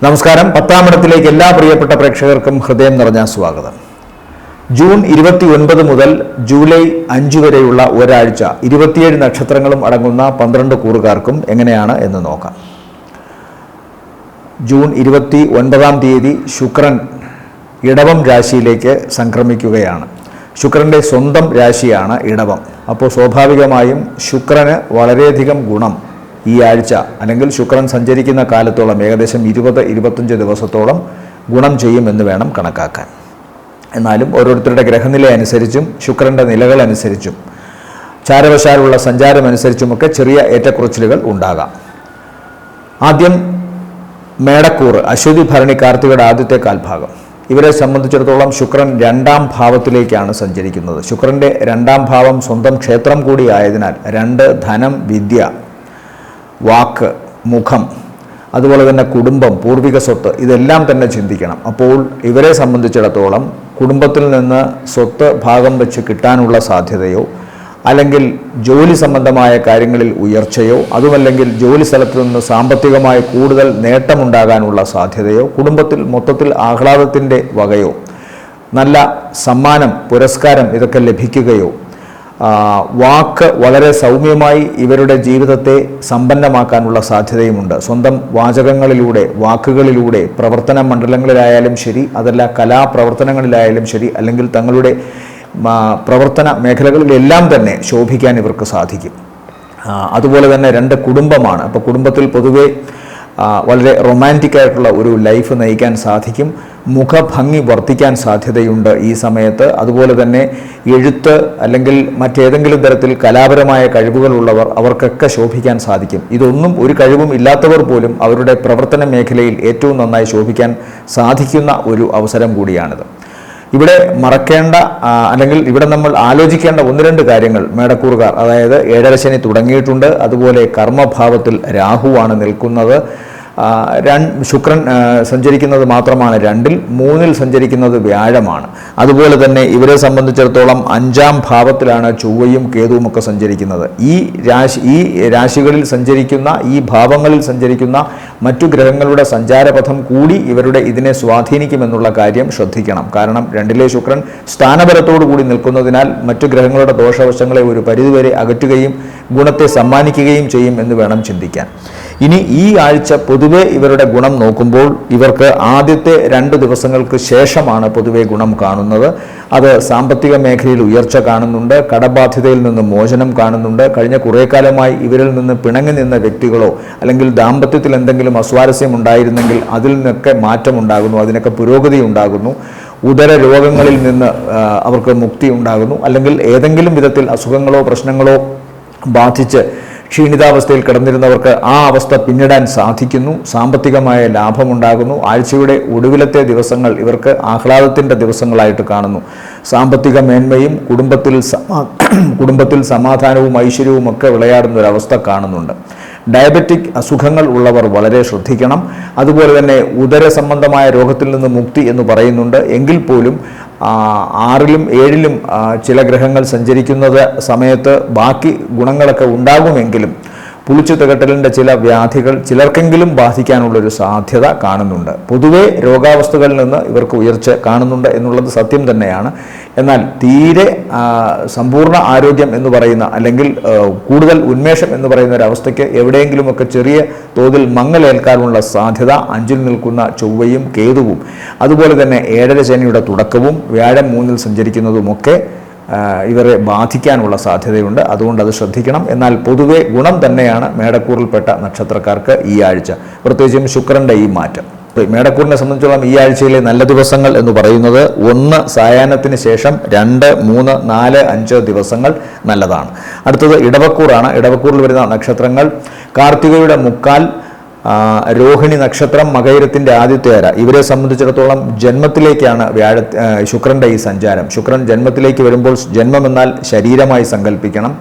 നമസ്കാരം. 10-ാം ഇടത്തിലേക്ക് എല്ലാ പ്രിയപ്പെട്ട പ്രേക്ഷകർക്കും ഹൃദയം നിറഞ്ഞ സ്വാഗതം. ജൂൺ 29 മുതൽ ജൂലൈ 5 വരെയുള്ള ഒരാഴ്ച 27 നക്ഷത്രങ്ങളും അടങ്ങുന്ന 12 കൂറുകാർക്കും എങ്ങനെയാണ് എന്ന് നോക്കാം. ജൂൺ 29-ാം തീയതി ശുക്രൻ ഇടവം രാശിയിലേക്ക് സംക്രമിക്കുകയാണ്. ശുക്രൻ്റെ സ്വന്തം രാശിയാണ് ഇടവം. അപ്പോൾ സ്വാഭാവികമായും ശുക്രന് വളരെയധികം ഗുണം ഈ ആഴ്ച അല്ലെങ്കിൽ ശുക്രൻ സഞ്ചരിക്കുന്ന കാലത്തോളം ഏകദേശം 20-25 ദിവസത്തോളം ഗുണം ചെയ്യുമെന്ന് വേണം കണക്കാക്കാൻ. എന്നാലും ഓരോരുത്തരുടെ ഗ്രഹനില അനുസരിച്ചും ശുക്രൻ്റെ നിലകൾ അനുസരിച്ചും ചാരവശാലുള്ള സഞ്ചാരം അനുസരിച്ചുമൊക്കെ ചെറിയ ഏറ്റക്കുറച്ചിലുകൾ ഉണ്ടാകാം. ആദ്യം മേടക്കൂറ്, അശ്വതി ഭരണി കാർത്തികയുടെ ആദ്യത്തെ കാൽഭാഗം. ഇവരെ സംബന്ധിച്ചിടത്തോളം ശുക്രൻ 2-ാം ഭാവത്തിലേക്കാണ് സഞ്ചരിക്കുന്നത്. ശുക്രൻ്റെ 2-ാം ഭാവം സ്വന്തം ക്ഷേത്രം കൂടി ആയതിനാൽ 2 ധനം, വിദ്യ, വാക്ക്, മുഖം, അതുപോലെ തന്നെ കുടുംബം, പൂർവിക സ്വത്ത്, ഇതെല്ലാം തന്നെ ചിന്തിക്കണം. അപ്പോൾ ഇവരെ സംബന്ധിച്ചിടത്തോളം കുടുംബത്തിൽ നിന്ന് സ്വത്ത് ഭാഗം വെച്ച് കിട്ടാനുള്ള സാധ്യതയോ അല്ലെങ്കിൽ ജോലി സംബന്ധമായ കാര്യങ്ങളിൽ ഉയർച്ചയോ അതുമല്ലെങ്കിൽ ജോലി സ്ഥലത്ത് നിന്ന് സാമ്പത്തികമായി കൂടുതൽ നേട്ടമുണ്ടാകാനുള്ള സാധ്യതയോ കുടുംബത്തിൽ മൊത്തത്തിൽ ആഹ്ലാദത്തിൻ്റെ വകയോ നല്ല സമ്മാനം, പുരസ്കാരം ഇതൊക്കെ ലഭിക്കുകയോ വാക്ക് വളരെ സൗമ്യമായി ഇവരുടെ ജീവിതത്തെ സമ്പന്നമാക്കാനുള്ള സാധ്യതയുമുണ്ട്. സ്വന്തം വാചകങ്ങളിലൂടെ, വാക്കുകളിലൂടെ, പ്രവർത്തന മണ്ഡലങ്ങളിലായാലും ശരി, അതല്ല കലാപ്രവർത്തനങ്ങളിലായാലും ശരി, അല്ലെങ്കിൽ തങ്ങളുടെ പ്രവർത്തന മേഖലകളിലെല്ലാം തന്നെ ശോഭിക്കാൻ ഇവർക്ക് സാധിക്കും. അതുപോലെ തന്നെ 2 കുടുംബമാണ്. അപ്പോൾ കുടുംബത്തിൽ പൊതുവെ വളരെ റൊമാൻറ്റിക് ആയിട്ടുള്ള ഒരു ലൈഫ് നയിക്കാൻ സാധിക്കും. മുഖഭംഗി വർദ്ധിക്കാൻ സാധ്യതയുണ്ട് ഈ സമയത്ത്. അതുപോലെ തന്നെ എഴുത്ത് അല്ലെങ്കിൽ മറ്റേതെങ്കിലും തരത്തിൽ കലാപരമായ കഴിവുകളുള്ളവർ, അവർക്കൊക്കെ ശോഭിക്കാൻ സാധിക്കും. ഇതൊന്നും ഒരു കഴിവും ഇല്ലാത്തവർ പോലും അവരുടെ പ്രവർത്തന മേഖലയിൽ ഏറ്റവും നന്നായി ശോഭിക്കാൻ സാധിക്കുന്ന ഒരു അവസരം കൂടിയാണിത്. ഇവിടെ മറക്കേണ്ട അല്ലെങ്കിൽ ഇവിടെ നമ്മൾ ആലോചിക്കേണ്ട 1-2 കാര്യങ്ങൾ മേടക്കൂറുകാർ, അതായത് 7ര ശനി തുടങ്ങിയിട്ടുണ്ട്. അതുപോലെ കർമ്മഭാവത്തിൽ രാഹുവാണ് നിൽക്കുന്നത്. ശുക്രൻ സഞ്ചരിക്കുന്നത് മാത്രമാണ് 2-ൽ, 3-ൽ സഞ്ചരിക്കുന്നത് വ്യാഴമാണ്. അതുപോലെ തന്നെ ഇവരെ സംബന്ധിച്ചിടത്തോളം 5-ാം ഭാവത്തിലാണ് ചൊവ്വയും കേതുവും ഒക്കെ സഞ്ചരിക്കുന്നത്. ഈ രാശികളിൽ സഞ്ചരിക്കുന്ന, ഈ ഭാവങ്ങളിൽ സഞ്ചരിക്കുന്ന മറ്റു ഗ്രഹങ്ങളുടെ സഞ്ചാരപഥം കൂടി ഇവരുടെ ഇതിനെ സ്വാധീനിക്കുമെന്നുള്ള കാര്യം ശ്രദ്ധിക്കണം. കാരണം 2-ലെ ശുക്രൻ സ്ഥാനബലത്തോടു കൂടി നിൽക്കുന്നതിനാൽ മറ്റു ഗ്രഹങ്ങളുടെ ദോഷവശങ്ങളെ ഒരു പരിധിവരെ അകറ്റുകയും ഗുണത്തെ സമ്മാനിക്കുകയും ചെയ്യും എന്ന് വേണം ചിന്തിക്കാൻ. ഇനി ഈ ആഴ്ച പൊതുവെ ഇവരുടെ ഗുണം നോക്കുമ്പോൾ ഇവർക്ക് ആദ്യത്തെ 2 ദിവസങ്ങൾക്ക് ശേഷമാണ് പൊതുവെ ഗുണം കാണുന്നത്. അത് സാമ്പത്തിക മേഖലയിൽ ഉയർച്ച കാണുന്നുണ്ട്, കടബാധ്യതയിൽ നിന്ന് മോചനം കാണുന്നുണ്ട്. കഴിഞ്ഞ കുറേ കാലമായി ഇവരിൽ നിന്ന് പിണങ്ങി നിന്ന വ്യക്തികളോ അല്ലെങ്കിൽ ദാമ്പത്യത്തിൽ എന്തെങ്കിലും അസ്വാരസ്യം ഉണ്ടായിരുന്നെങ്കിൽ അതിൽ നിന്നൊക്കെ മാറ്റമുണ്ടാകുന്നു, അതിനൊക്കെ പുരോഗതി ഉണ്ടാകുന്നു. ഉദര രോഗങ്ങളിൽ നിന്ന് അവർക്ക് മുക്തി ഉണ്ടാകുന്നു. അല്ലെങ്കിൽ ഏതെങ്കിലും വിധത്തിൽ അസുഖങ്ങളോ പ്രശ്നങ്ങളോ ബാധിച്ച് ക്ഷീണിതാവസ്ഥയിൽ കിടന്നിരുന്നവർക്ക് ആ അവസ്ഥ പിന്നിടാൻ സാധിക്കുന്നു. സാമ്പത്തികമായ ലാഭമുണ്ടാകുന്നു. ആഴ്ചയുടെ ഒടുവിലത്തെ ദിവസങ്ങൾ ഇവർക്ക് ആഹ്ലാദത്തിൻ്റെ ദിവസങ്ങളായിട്ട് കാണുന്നു. സാമ്പത്തിക മേന്മയും കുടുംബത്തിൽ സമാധാനവും ഐശ്വര്യവും ഒക്കെ വിളയാടുന്ന ഒരവസ്ഥ കാണുന്നുണ്ട്. ഡയബറ്റിക് അസുഖങ്ങൾ ഉള്ളവർ വളരെ ശ്രദ്ധിക്കണം. അതുപോലെ തന്നെ ഉദര സംബന്ധമായ രോഗത്തിൽ നിന്ന് മുക്തി എന്ന് പറയുന്നുണ്ട്. എങ്കിൽ പോലും 6-ലും 7-ലും ചില ഗ്രഹങ്ങൾ സഞ്ചരിക്കുന്നത് സമയത്ത് ബാക്കി ഗുണങ്ങളൊക്കെ ഉണ്ടാകുമെങ്കിലും പുളിച്ചു തികട്ടലിൻ്റെ ചില വ്യാധികൾ ചിലർക്കെങ്കിലും ബാധിക്കാനുള്ളൊരു സാധ്യത കാണുന്നുണ്ട്. പൊതുവെ രോഗാവസ്ഥകളിൽ നിന്ന് ഇവർക്ക് ഉയർച്ച കാണുന്നുണ്ട് എന്നുള്ളത് സത്യം തന്നെയാണ്. എന്നാൽ തീരെ സമ്പൂർണ്ണ ആരോഗ്യം എന്ന് പറയുന്ന അല്ലെങ്കിൽ കൂടുതൽ ഉന്മേഷം എന്ന് പറയുന്ന ഒരവസ്ഥയ്ക്ക് എവിടെയെങ്കിലുമൊക്കെ ചെറിയ തോതിൽ മങ്ങലേൽക്കാനുള്ള സാധ്യത 5-ൽ നിൽക്കുന്ന ചൊവ്വയും കേതുവും അതുപോലെ തന്നെ 7ര ശനിയുടെ തുടക്കവും വ്യാഴം 3-ൽ സഞ്ചരിക്കുന്നതുമൊക്കെ ഇവരെ ബാധിക്കാനുള്ള സാധ്യതയുണ്ട്. അതുകൊണ്ട് അത് ശ്രദ്ധിക്കണം. എന്നാൽ പൊതുവെ ഗുണം തന്നെയാണ് മേടക്കൂറിൽപ്പെട്ട നക്ഷത്രക്കാർക്ക് ഈ ആഴ്ച, പ്രത്യേകിച്ചും ശുക്രൻ്റെ ഈ മാറ്റം. മേടക്കൂറിനെ സംബന്ധിച്ചോളം ഈ ആഴ്ചയിലെ നല്ല ദിവസങ്ങൾ എന്ന് പറയുന്നത് 1 സായാഹ്നത്തിന് ശേഷം 2, 3, 4, 5 ദിവസങ്ങൾ നല്ലതാണ്. അടുത്തത് ഇടവക്കൂറാണ്. ഇടവക്കൂറിൽ വരുന്ന നക്ഷത്രങ്ങൾ കാർത്തികയുടെ മുക്കാൽ, രോഹിണി നക്ഷത്രം, മകയിരത്തിൻ്റെ ആദ്യത്തെ അര. ഇവരെ സംബന്ധിച്ചിടത്തോളം ജന്മത്തിലേക്കാണ് ശുക്രൻ്റെ ഈ സഞ്ചാരം. ശുക്രൻ ജന്മത്തിലേക്ക് വരുമ്പോൾ ജന്മം എന്നാൽ ശരീരമായി സങ്കല്പിക്കണം.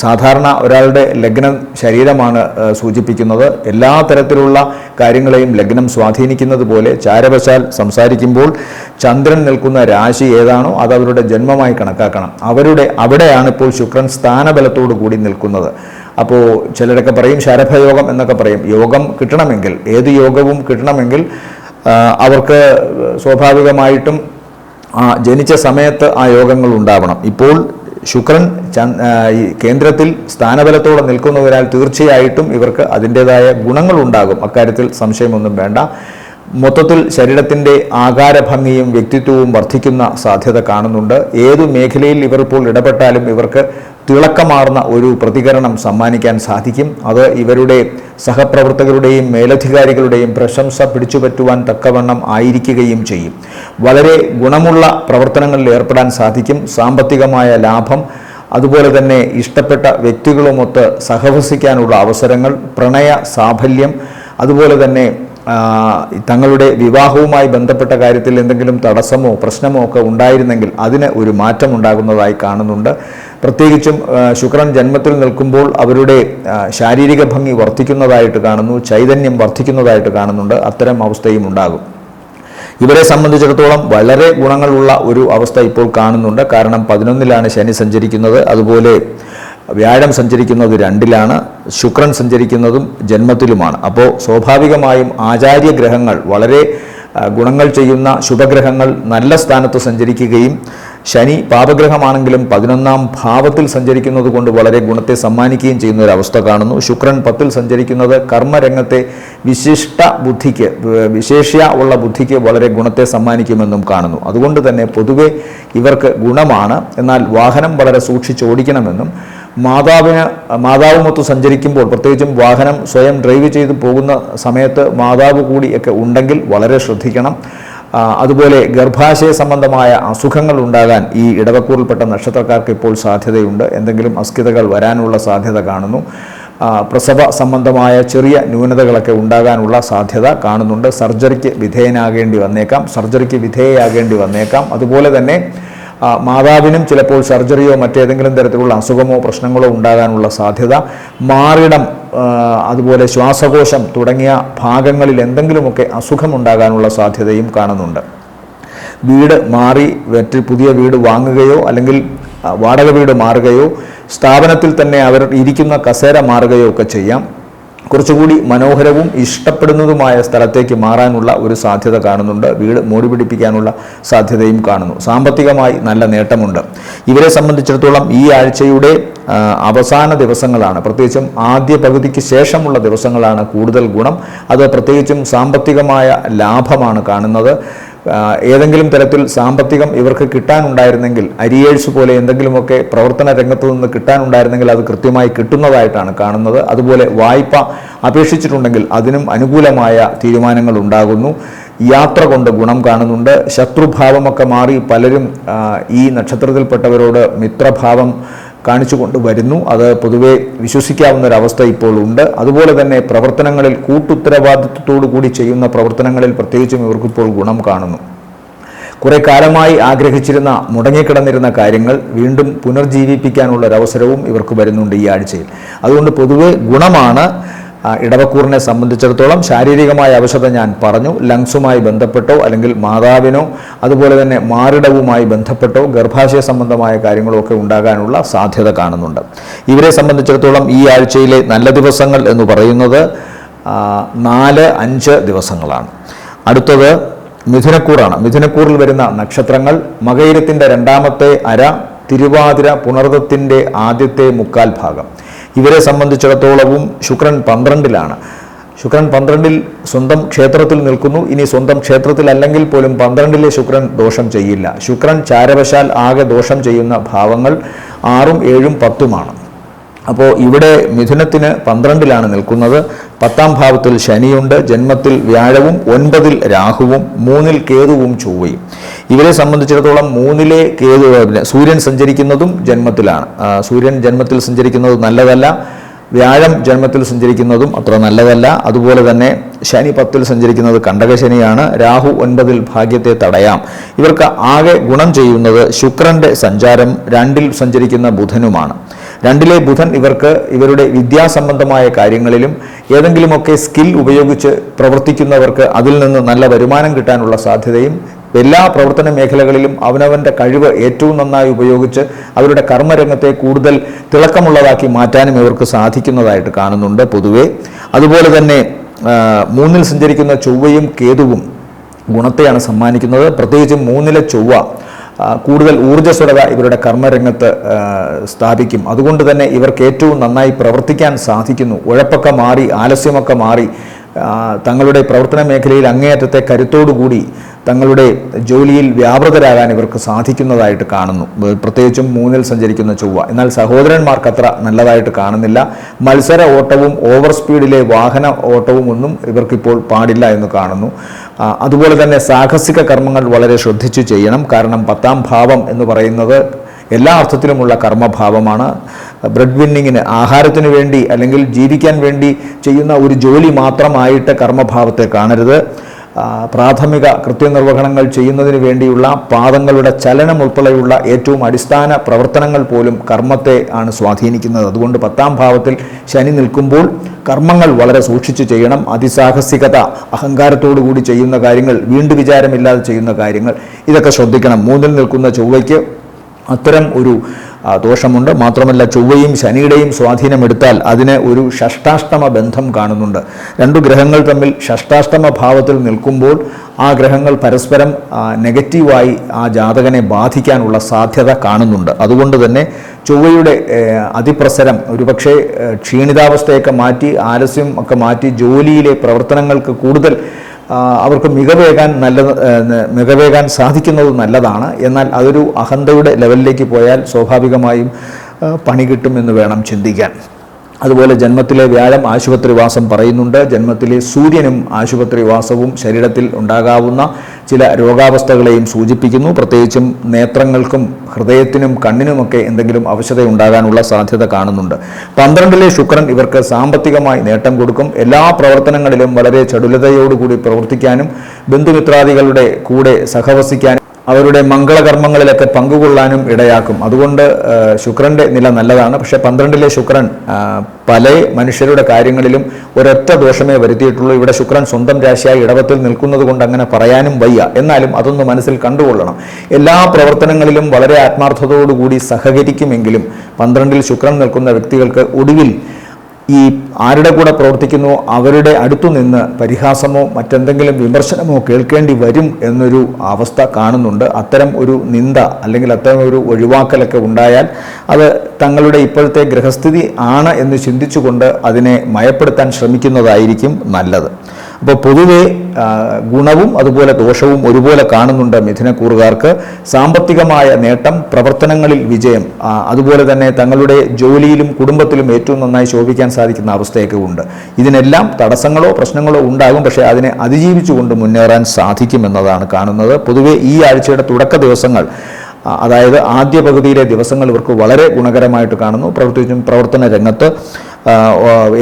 സാധാരണ ഒരാളുടെ ലഗ്നം ശരീരമാണ് സൂചിപ്പിക്കുന്നത്. എല്ലാ തരത്തിലുള്ള കാര്യങ്ങളെയും ലഗ്നം സ്വാധീനിക്കുന്നത് പോലെ ചാരവശാൽ സംസാരിക്കുമ്പോൾ ചന്ദ്രൻ നിൽക്കുന്ന രാശി ഏതാണോ അത് അവരുടെ ജന്മമായി കണക്കാക്കണം. അവിടെയാണ് ഇപ്പോൾ ശുക്രൻ സ്ഥാനബലത്തോടു കൂടി നിൽക്കുന്നത്. അപ്പോൾ ചിലരൊക്കെ പറയും ശരഭയോഗം എന്നൊക്കെ പറയും. യോഗം കിട്ടണമെങ്കിൽ, ഏത് യോഗവും കിട്ടണമെങ്കിൽ അവർക്ക് സ്വാഭാവികമായിട്ടും ജനിച്ച സമയത്ത് ആ യോഗങ്ങൾ ഉണ്ടാവണം. ഇപ്പോൾ ശുക്രൻ ഈ കേന്ദ്രത്തിൽ സ്ഥാനബലത്തോടെ നിൽക്കുന്നതിനാൽ തീർച്ചയായിട്ടും ഇവർക്ക് അതിൻ്റെതായ ഗുണങ്ങളുണ്ടാകും, അക്കാര്യത്തിൽ സംശയമൊന്നും വേണ്ട. മൊത്തത്തിൽ ശരീരത്തിൻ്റെ ആകാരഭംഗിയും വ്യക്തിത്വവും വർദ്ധിക്കുന്ന സാധ്യത കാണുന്നുണ്ട്. ഏതു മേഖലയിൽ ഇവർ ഇപ്പോൾ ഇടപെട്ടാലും ഇവർക്ക് തിളക്കമാർന്ന ഒരു പ്രതികരണം സമ്മാനിക്കാൻ സാധിക്കും. അത് ഇവരുടെ സഹപ്രവർത്തകരുടെയും മേലധികാരികളുടെയും പ്രശംസ പിടിച്ചുപറ്റുവാൻ തക്കവണ്ണം ആയിരിക്കുകയും ചെയ്യും. വളരെ ഗുണമുള്ള പ്രവർത്തനങ്ങളിൽ ഏർപ്പെടാൻ സാധിക്കും. സാമ്പത്തികമായ ലാഭം, അതുപോലെ തന്നെ ഇഷ്ടപ്പെട്ട വ്യക്തികളുമൊത്ത് സഹവസിക്കാനുള്ള അവസരങ്ങൾ, പ്രണയ സാഫല്യം, അതുപോലെ തന്നെ തങ്ങളുടെ വിവാഹവുമായി ബന്ധപ്പെട്ട കാര്യത്തിൽ എന്തെങ്കിലും തടസ്സമോ പ്രശ്നമോ ഒക്കെ ഉണ്ടായിരുന്നെങ്കിൽ അതിന് ഒരു മാറ്റം ഉണ്ടാകുന്നതായി കാണുന്നുണ്ട്. പ്രത്യേകിച്ചും ശുക്രൻ ജന്മത്തിൽ നിൽക്കുമ്പോൾ അവരുടെ ശാരീരിക ഭംഗി വർദ്ധിക്കുന്നതായിട്ട് കാണുന്നു, ചൈതന്യം വർദ്ധിക്കുന്നതായിട്ട് കാണുന്നുണ്ട്. അത്തരം അവസ്ഥയും ഉണ്ടാകും. ഇവരെ സംബന്ധിച്ചിടത്തോളം വളരെ ഗുണങ്ങളുള്ള ഒരു അവസ്ഥ ഇപ്പോൾ കാണുന്നുണ്ട്. കാരണം 11-ലാണ് ശനി സഞ്ചരിക്കുന്നത്, അതുപോലെ വ്യാഴം സഞ്ചരിക്കുന്നത് 2-ലാണ്, ശുക്രൻ സഞ്ചരിക്കുന്നതും ജന്മത്തിലുമാണ്. അപ്പോൾ സ്വാഭാവികമായും ആചാര്യഗ്രഹങ്ങൾ, വളരെ ഗുണങ്ങൾ ചെയ്യുന്ന ശുഭഗ്രഹങ്ങൾ നല്ല സ്ഥാനത്ത് സഞ്ചരിക്കുകയും ശനി പാപഗ്രഹമാണെങ്കിലും 11-ാം ഭാവത്തിൽ സഞ്ചരിക്കുന്നത് കൊണ്ട് വളരെ ഗുണത്തെ സമ്മാനിക്കുകയും ചെയ്യുന്ന ഒരു അവസ്ഥ കാണുന്നു. ശുക്രൻ 10-ൽ സഞ്ചരിക്കുന്നത് കർമ്മരംഗത്തെ വിശിഷ്ട ബുദ്ധിക്ക്, വിശേഷ്യ ഉള്ള ബുദ്ധിക്ക് വളരെ ഗുണത്തെ സമ്മാനിക്കുമെന്നും കാണുന്നു. അതുകൊണ്ട് തന്നെ പൊതുവെ ഇവർക്ക് ഗുണമാണ്. എന്നാൽ വാഹനം വളരെ സൂക്ഷിച്ചോടിക്കണമെന്നും, മാതാവുമൊത്ത് സഞ്ചരിക്കുമ്പോൾ, പ്രത്യേകിച്ചും വാഹനം സ്വയം ഡ്രൈവ് ചെയ്ത് പോകുന്ന സമയത്ത് മാതാവ് കൂടിയൊക്കെ ഉണ്ടെങ്കിൽ വളരെ ശ്രദ്ധിക്കണം. അതുപോലെ ഗർഭാശയ സംബന്ധമായ അസുഖങ്ങൾ ഉണ്ടാകാൻ ഈ ഇടവക്കൂറിൽപ്പെട്ട നക്ഷത്രക്കാർക്ക് ഇപ്പോൾ സാധ്യതയുണ്ട്. എന്തെങ്കിലും അസ്കിതകൾ വരാനുള്ള സാധ്യത കാണുന്നു. പ്രസവ സംബന്ധമായ ചെറിയ ന്യൂനതകളൊക്കെ ഉണ്ടാകാനുള്ള സാധ്യത കാണുന്നുണ്ട്. സർജറിക്ക് വിധേയയാകേണ്ടി വന്നേക്കാം. അതുപോലെ തന്നെ മാതാവിനും ചിലപ്പോൾ സർജറിയോ മറ്റേതെങ്കിലും തരത്തിലുള്ള അസുഖമോ പ്രശ്നങ്ങളോ ഉണ്ടാകാനുള്ള സാധ്യത, മാറിടം, അതുപോലെ ശ്വാസകോശം തുടങ്ങിയ ഭാഗങ്ങളിൽ എന്തെങ്കിലുമൊക്കെ അസുഖമുണ്ടാകാനുള്ള സാധ്യതയും കാണുന്നുണ്ട്. വീട് മാറി പുതിയ വീട് വാങ്ങുകയോ അല്ലെങ്കിൽ വാടക വീട് മാറുകയോ സ്ഥാപനത്തിൽ തന്നെ അവർ ഇരിക്കുന്ന കസേര മാറുകയോ ഒക്കെ ചെയ്യാം. കുറച്ചുകൂടി മനോഹരവും ഇഷ്ടപ്പെടുന്നതുമായ സ്ഥലത്തേക്ക് മാറാനുള്ള ഒരു സാധ്യത കാണുന്നുണ്ട്. വീട് മോടി പിടിപ്പിക്കാനുള്ള സാധ്യതയും കാണുന്നു. സാമ്പത്തികമായി നല്ല നേട്ടമുണ്ട്. ഇവരെ സംബന്ധിച്ചിടത്തോളം ഈ ആഴ്ചയുടെ അവസാന ദിവസങ്ങളാണ്, പ്രത്യേകിച്ചും ആദ്യ പകുതിക്ക് ശേഷമുള്ള ദിവസങ്ങളാണ് കൂടുതൽ ഗുണം. അത് പ്രത്യേകിച്ചും സാമ്പത്തികമായ ലാഭമാണ് കാണുന്നത്. ഏതെങ്കിലും തരത്തിൽ സാമ്പത്തികം ഇവർക്ക് കിട്ടാനുണ്ടായിരുന്നെങ്കിൽ, അരിയേഴ്സ് പോലെ എന്തെങ്കിലുമൊക്കെ പ്രവർത്തന രംഗത്തു നിന്ന് കിട്ടാനുണ്ടായിരുന്നെങ്കിൽ അത് കൃത്യമായി കിട്ടുന്നതായിട്ടാണ് കാണുന്നത്. അതുപോലെ വായ്പ അപേക്ഷിച്ചിട്ടുണ്ടെങ്കിൽ അതിനും അനുകൂലമായ തീരുമാനങ്ങൾ ഉണ്ടാകുന്നു. യാത്ര കൊണ്ട് ഗുണം കാണുന്നുണ്ട്. ശത്രുഭാവമൊക്കെ മാറി പലരും ഈ നക്ഷത്രത്തിൽപ്പെട്ടവരോട് മിത്രഭാവം കാണിച്ചുകൊണ്ട് വരുന്നു. അത് പൊതുവെ വിശ്വസിക്കാവുന്ന ഒരവസ്ഥ ഇപ്പോൾ ഉണ്ട്. അതുപോലെ തന്നെ പ്രവർത്തനങ്ങളിൽ കൂട്ടുത്തരവാദിത്വത്തോടു കൂടി ചെയ്യുന്ന പ്രവർത്തനങ്ങളിൽ പ്രത്യേകിച്ചും ഇവർക്കിപ്പോൾ ഗുണം കാണുന്നു. കുറെ കാലമായി ആഗ്രഹിച്ചിരുന്ന, മുടങ്ങിക്കിടന്നിരുന്ന കാര്യങ്ങൾ വീണ്ടും പുനർജീവിപ്പിക്കാനുള്ള ഒരവസരവും ഇവർക്ക് വരുന്നുണ്ട് ഈ ആഴ്ചയിൽ. അതുകൊണ്ട് പൊതുവെ ഗുണമാണ്. ഇടവക്കൂറിനെ സംബന്ധിച്ചിടത്തോളം ശാരീരികമായ അവശത ഞാൻ പറഞ്ഞു. ലങ്സുമായി ബന്ധപ്പെട്ടോ അല്ലെങ്കിൽ മാതാവിനോ അതുപോലെ തന്നെ മാറിടവുമായി ബന്ധപ്പെട്ടോ ഗർഭാശയ സംബന്ധമായ കാര്യങ്ങളോ ഒക്കെ ഉണ്ടാകാനുള്ള സാധ്യത കാണുന്നുണ്ട്. ഇവരെ സംബന്ധിച്ചിടത്തോളം ഈ ആഴ്ചയിലെ നല്ല ദിവസങ്ങൾ എന്ന് പറയുന്നത് 4, 5 ദിവസങ്ങളാണ്. അടുത്തത് മിഥുനക്കൂറാണ്. മിഥുനക്കൂറിൽ വരുന്ന നക്ഷത്രങ്ങൾ മകയിരത്തിൻ്റെ 2ാമത്തെ അര, തിരുവാതിര, പുണർദത്തിൻ്റെ ആദ്യത്തെ 1/4 ഭാഗം. ഇവരെ സംബന്ധിച്ചിടത്തോളവും ശുക്രൻ 12-ലാണ്. ശുക്രൻ 12-ൽ സ്വന്തം ക്ഷേത്രത്തിൽ നിൽക്കുന്നു. ഇനി സ്വന്തം ക്ഷേത്രത്തിൽ അല്ലെങ്കിൽ പോലും 12-ലെ ശുക്രൻ ദോഷം ചെയ്യില്ല. ശുക്രൻ ചാരവശാൽ ആകെ ദോഷം ചെയ്യുന്ന ഭാവങ്ങൾ 6, 7, 10-മാണ്. അപ്പോൾ ഇവിടെ മിഥുനത്തിന് 12-ലാണ് നിൽക്കുന്നത്. 10-ാം ഭാവത്തിൽ ശനിയുണ്ട്, ജന്മത്തിൽ വ്യാഴവും, 9-ൽ രാഹുവും, 3-ൽ കേതുവും ചൊവ്വയും. ഇവരെ സംബന്ധിച്ചിടത്തോളം 3-ലെ സൂര്യൻ സഞ്ചരിക്കുന്നതും ജന്മത്തിലാണ്. സൂര്യൻ ജന്മത്തിൽ സഞ്ചരിക്കുന്നത് നല്ലതല്ല. വ്യാഴം ജന്മത്തിൽ സഞ്ചരിക്കുന്നതും അത്ര നല്ലതല്ല. അതുപോലെ തന്നെ ശനി 10-ൽ സഞ്ചരിക്കുന്നത് കണ്ടകശനിയാണ്. രാഹു 9-ൽ ഭാഗ്യത്തെ തടയാം. ഇവർക്ക് ആകെ ഗുണം ചെയ്യുന്നത് ശുക്രന്റെ സഞ്ചാരം, 2-ൽ സഞ്ചരിക്കുന്ന ബുധനുമാണ്. 2-ലെ ബുധൻ ഇവർക്ക് ഇവരുടെ വിദ്യാസംബന്ധമായ കാര്യങ്ങളിലും ഏതെങ്കിലുമൊക്കെ സ്കിൽ ഉപയോഗിച്ച് പ്രവർത്തിക്കുന്നവർക്ക് അതിൽ നിന്ന് നല്ല വരുമാനം കിട്ടാനുള്ള സാധ്യതയും എല്ലാ പ്രവർത്തന മേഖലകളിലും അവനവൻ്റെ കഴിവ് ഏറ്റവും നന്നായി ഉപയോഗിച്ച് അവരുടെ കർമ്മരംഗത്തെ കൂടുതൽ തിളക്കമുള്ളതാക്കി മാറ്റാനും ഇവർക്ക് സാധിക്കുന്നതായിട്ട് കാണുന്നുണ്ട് പൊതുവെ. അതുപോലെ തന്നെ 3-ൽ സഞ്ചരിക്കുന്ന ചൊവ്വയും കേതുവും ഗുണത്തെയാണ് സമ്മാനിക്കുന്നത്. പ്രത്യേകിച്ചും 3-ലെ ചൊവ്വ കൂടുതൽ ഊർജ്ജസ്വലത ഇവരുടെ കർമ്മരംഗത്ത് സ്ഥാപിക്കും. അതുകൊണ്ട് തന്നെ ഇവർക്ക് ഏറ്റവും നന്നായി പ്രവർത്തിക്കാൻ സാധിക്കുന്നു. ഉഴപ്പൊക്കെ മാറി, ആലസ്യമൊക്കെ മാറി തങ്ങളുടെ പ്രവർത്തന മേഖലയിൽ അങ്ങേയറ്റത്തെ കരുത്തോടുകൂടി തങ്ങളുടെ ജോലിയിൽ വ്യാപൃതരാകാൻ ഇവർക്ക് സാധിക്കുന്നതായിട്ട് കാണുന്നു, പ്രത്യേകിച്ചും 3-ൽ സഞ്ചരിക്കുന്ന ചൊവ്വ. എന്നാൽ സഹോദരന്മാർക്കത്ര നല്ലതായിട്ട് കാണുന്നില്ല. മത്സര ഓട്ടവും ഓവർ സ്പീഡിലെ വാഹന ഓട്ടവും ഒന്നും ഇവർക്കിപ്പോൾ പാടില്ല എന്ന് കാണുന്നു. അതുപോലെ തന്നെ സാഹസിക കർമ്മങ്ങൾ വളരെ ശ്രദ്ധിച്ചു ചെയ്യണം. കാരണം 10-ാം ഭാവം എന്ന് പറയുന്നത് എല്ലാ അർത്ഥത്തിലുമുള്ള കർമ്മഭാവമാണ്. ബ്രെഡ് വിന്നിങ്ങിന്, ആഹാരത്തിന് വേണ്ടി അല്ലെങ്കിൽ ജീവിക്കാൻ വേണ്ടി ചെയ്യുന്ന ഒരു ജോലി മാത്രമായിട്ട് കർമ്മഭാവത്തെ കാണരുത്. പ്രാഥമിക കൃത്യനിർവഹണങ്ങൾ ചെയ്യുന്നതിന് വേണ്ടിയുള്ള പാദങ്ങളുടെ ചലനം ഉൾപ്പെടെയുള്ള ഏറ്റവും അടിസ്ഥാന പ്രവർത്തനങ്ങൾ പോലും കർമ്മത്തെ ആണ് സ്വാധീനിക്കുന്നത്. അതുകൊണ്ട് 10-ാം ഭാവത്തിൽ ശനി നിൽക്കുമ്പോൾ കർമ്മങ്ങൾ വളരെ സൂക്ഷിച്ച് ചെയ്യണം. അതിസാഹസികത, അഹങ്കാരത്തോടു കൂടി ചെയ്യുന്ന കാര്യങ്ങൾ, വീണ്ടും വിചാരമില്ലാതെ ചെയ്യുന്ന കാര്യങ്ങൾ, ഇതൊക്കെ ശ്രദ്ധിക്കണം. 3-ൽ നിൽക്കുന്ന ചൊവ്വയ്ക്ക് അത്തരം ഒരു ദോഷമുണ്ട്. മാത്രമല്ല ചൊവ്വയും ശനിയുടെയും സ്വാധീനമെടുത്താൽ അതിന് ഒരു ഷഷ്ടാഷ്ടമ ബന്ധം കാണുന്നുണ്ട്. 2 ഗ്രഹങ്ങൾ തമ്മിൽ ഷഷ്ടാഷ്ടമ ഭാവത്തിൽ നിൽക്കുമ്പോൾ ആ ഗ്രഹങ്ങൾ പരസ്പരം നെഗറ്റീവായി ആ ജാതകനെ ബാധിക്കാനുള്ള സാധ്യത കാണുന്നുണ്ട്. അതുകൊണ്ട് തന്നെ ചൊവ്വയുടെ അതിപ്രസരം ഒരുപക്ഷെ ക്ഷീണിതാവസ്ഥയൊക്കെ മാറ്റി, ആലസ്യം ഒക്കെ മാറ്റി ജോലിയിലെ പ്രവർത്തനങ്ങൾക്ക് കൂടുതൽ അവർക്ക് മികവേകാൻ സാധിക്കുന്നത് നല്ലതാണ്. എന്നാൽ അതൊരു അഹന്തയുടെ ലെവലിലേക്ക് പോയാൽ സ്വാഭാവികമായും പണി കിട്ടുമെന്ന് വേണം ചിന്തിക്കാൻ. അതുപോലെ ജന്മത്തിലെ വ്യാഴം ആശുപത്രിവാസം പറയുന്നുണ്ട്. ജന്മത്തിലെ സൂര്യനും ആശുപത്രിവാസവും ശരീരത്തിൽ ഉണ്ടാകാവുന്ന ചില രോഗാവസ്ഥകളെയും സൂചിപ്പിക്കുന്നു. പ്രത്യേകിച്ചും നേത്രങ്ങൾക്കും ഹൃദയത്തിനും കണ്ണിനുമൊക്കെ എന്തെങ്കിലും അവശത ഉണ്ടാകാനുള്ള സാധ്യത കാണുന്നുണ്ട്. 12-ലെ ശുക്രൻ ഇവർക്ക് സാമ്പത്തികമായി നേട്ടം കൊടുക്കും. എല്ലാ പ്രവർത്തനങ്ങളിലും വളരെ ചടുലതയോടുകൂടി പ്രവർത്തിക്കാനും ബന്ധുമിത്രാദികളുടെ കൂടെ സഹവസിക്കാനും അവരുടെ മംഗളകർമ്മങ്ങളിലൊക്കെ പങ്കുകൊള്ളാനും ഇടയാക്കും. അതുകൊണ്ട് ശുക്രൻ്റെ നില നല്ലതാണ്. പക്ഷേ 12-ലെ ശുക്രൻ പല മനുഷ്യരുടെ കാര്യങ്ങളിലും ഒരൊറ്റ ദോഷമേ വരുത്തിയിട്ടുള്ളൂ. ഇവിടെ ശുക്രൻ സ്വന്തം രാശിയായി ഇടവത്തിൽ നിൽക്കുന്നത് കൊണ്ട് അങ്ങനെ പറയാനും വയ്യ. എന്നാലും അതൊന്ന് മനസ്സിൽ കണ്ടുകൊള്ളണം. എല്ലാ പ്രവർത്തനങ്ങളിലും വളരെ ആത്മാർത്ഥതയോടുകൂടി സഹകരിക്കുമെങ്കിലും 12-ൽ ശുക്രൻ നിൽക്കുന്ന വ്യക്തികൾക്ക് ഒടുവിൽ ഈ ആരുടെ കൂടെ പ്രവർത്തിക്കുന്നു അവരുടെ അടുത്തു നിന്ന് പരിഹാസമോ മറ്റെന്തെങ്കിലും വിമർശനമോ കേൾക്കേണ്ടി വരും എന്നൊരു അവസ്ഥ കാണുന്നുണ്ട്. അത്തരം ഒരു നിന്ദ അല്ലെങ്കിൽ അത്തരം ഒരു ഒഴിവാക്കലൊക്കെ ഉണ്ടായാൽ അത് തങ്ങളുടെ ഇപ്പോഴത്തെ ഗ്രഹസ്ഥിതി ആണ് എന്ന് ചിന്തിച്ചുകൊണ്ട് അതിനെ മയപ്പെടുത്താൻ ശ്രമിക്കുന്നതായിരിക്കും നല്ലത്. അപ്പോൾ പൊതുവെ ഗുണവും അതുപോലെ ദോഷവും ഒരുപോലെ കാണുന്നുണ്ട് മിഥുനക്കൂറുകാർക്ക്. സാമ്പത്തികമായ നേട്ടം, പ്രവർത്തനങ്ങളിൽ വിജയം, അതുപോലെ തന്നെ തങ്ങളുടെ ജോലിയിലും കുടുംബത്തിലും ഏറ്റവും നന്നായി ശോഭിക്കാൻ സാധിക്കുന്ന അവസ്ഥയൊക്കെ ഉണ്ട്. ഇതിനെല്ലാം തടസ്സങ്ങളോ പ്രശ്നങ്ങളോ ഉണ്ടാകും, പക്ഷേ അതിനെ അതിജീവിച്ചുകൊണ്ട് മുന്നേറാൻ സാധിക്കുമെന്നതാണ് കാണുന്നത്. പൊതുവെ ഈ ആഴ്ചയുടെ തുടക്ക ദിവസങ്ങൾ, അതായത് ആദ്യ പകുതിയിലെ ദിവസങ്ങൾ ഇവർക്ക് വളരെ ഗുണകരമായിട്ട് കാണുന്നു. പ്രത്യേകിച്ചും പ്രവർത്തന രംഗത്ത്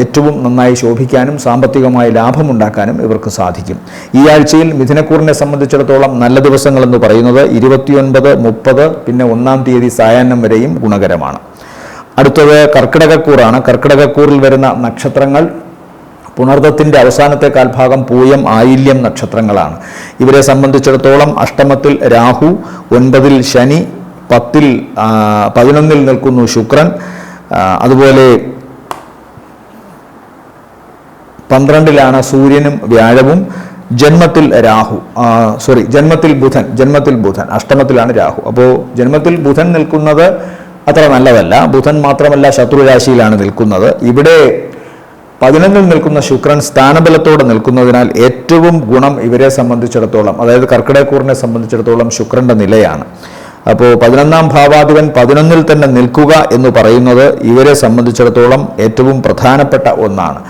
ഏറ്റവും നന്നായി ശോഭിക്കാനും സാമ്പത്തികമായ ലാഭമുണ്ടാക്കാനും ഇവർക്ക് സാധിക്കും. ഈ ആഴ്ചയിൽ മിഥുനക്കൂറിനെ സംബന്ധിച്ചിടത്തോളം നല്ല ദിവസങ്ങളെന്ന് പറയുന്നത് 29, 30, പിന്നെ 1-ാം തീയതി സായാഹ്നം വരെയും ഗുണകരമാണ്. അടുത്തത് കർക്കിടകക്കൂറാണ്. കർക്കിടകക്കൂറിൽ വരുന്ന നക്ഷത്രങ്ങൾ പുണർദത്തിൻ്റെ അവസാനത്തെ കാൽഭാഗം, പൂയം, ആയില്യം നക്ഷത്രങ്ങളാണ്. ഇവരെ സംബന്ധിച്ചിടത്തോളം അഷ്ടമത്തിൽ രാഹു, 9-ൽ ശനി, 11-ൽ നിൽക്കുന്നു ശുക്രൻ, അതുപോലെ 12-ലാണ് സൂര്യനും വ്യാഴവും. ജന്മത്തിൽ ബുധൻ, അഷ്ടമത്തിലാണ് രാഹു. അപ്പോൾ ജന്മത്തിൽ ബുധൻ നിൽക്കുന്നത് അത്ര നല്ലതല്ല. ബുധൻ മാത്രമല്ല ശത്രുരാശിയിലാണ് നിൽക്കുന്നത്. ഇവിടെ 11-ൽ നിൽക്കുന്ന ശുക്രൻ സ്ഥാനബലത്തോടെ നിൽക്കുന്നതിനാൽ ഏറ്റവും ഗുണം ഇവരെ സംബന്ധിച്ചിടത്തോളം, അതായത് കർക്കിടകക്കൂറിനെ സംബന്ധിച്ചിടത്തോളം ശുക്രൻ്റെ നിലയാണ്. അപ്പോൾ 11-ാം ഭാവാധിപൻ 11-ൽ തന്നെ നിൽക്കുക എന്ന് പറയുന്നത് ഇവരെ സംബന്ധിച്ചിടത്തോളം ഏറ്റവും പ്രധാനപ്പെട്ട ഒന്നാണ്.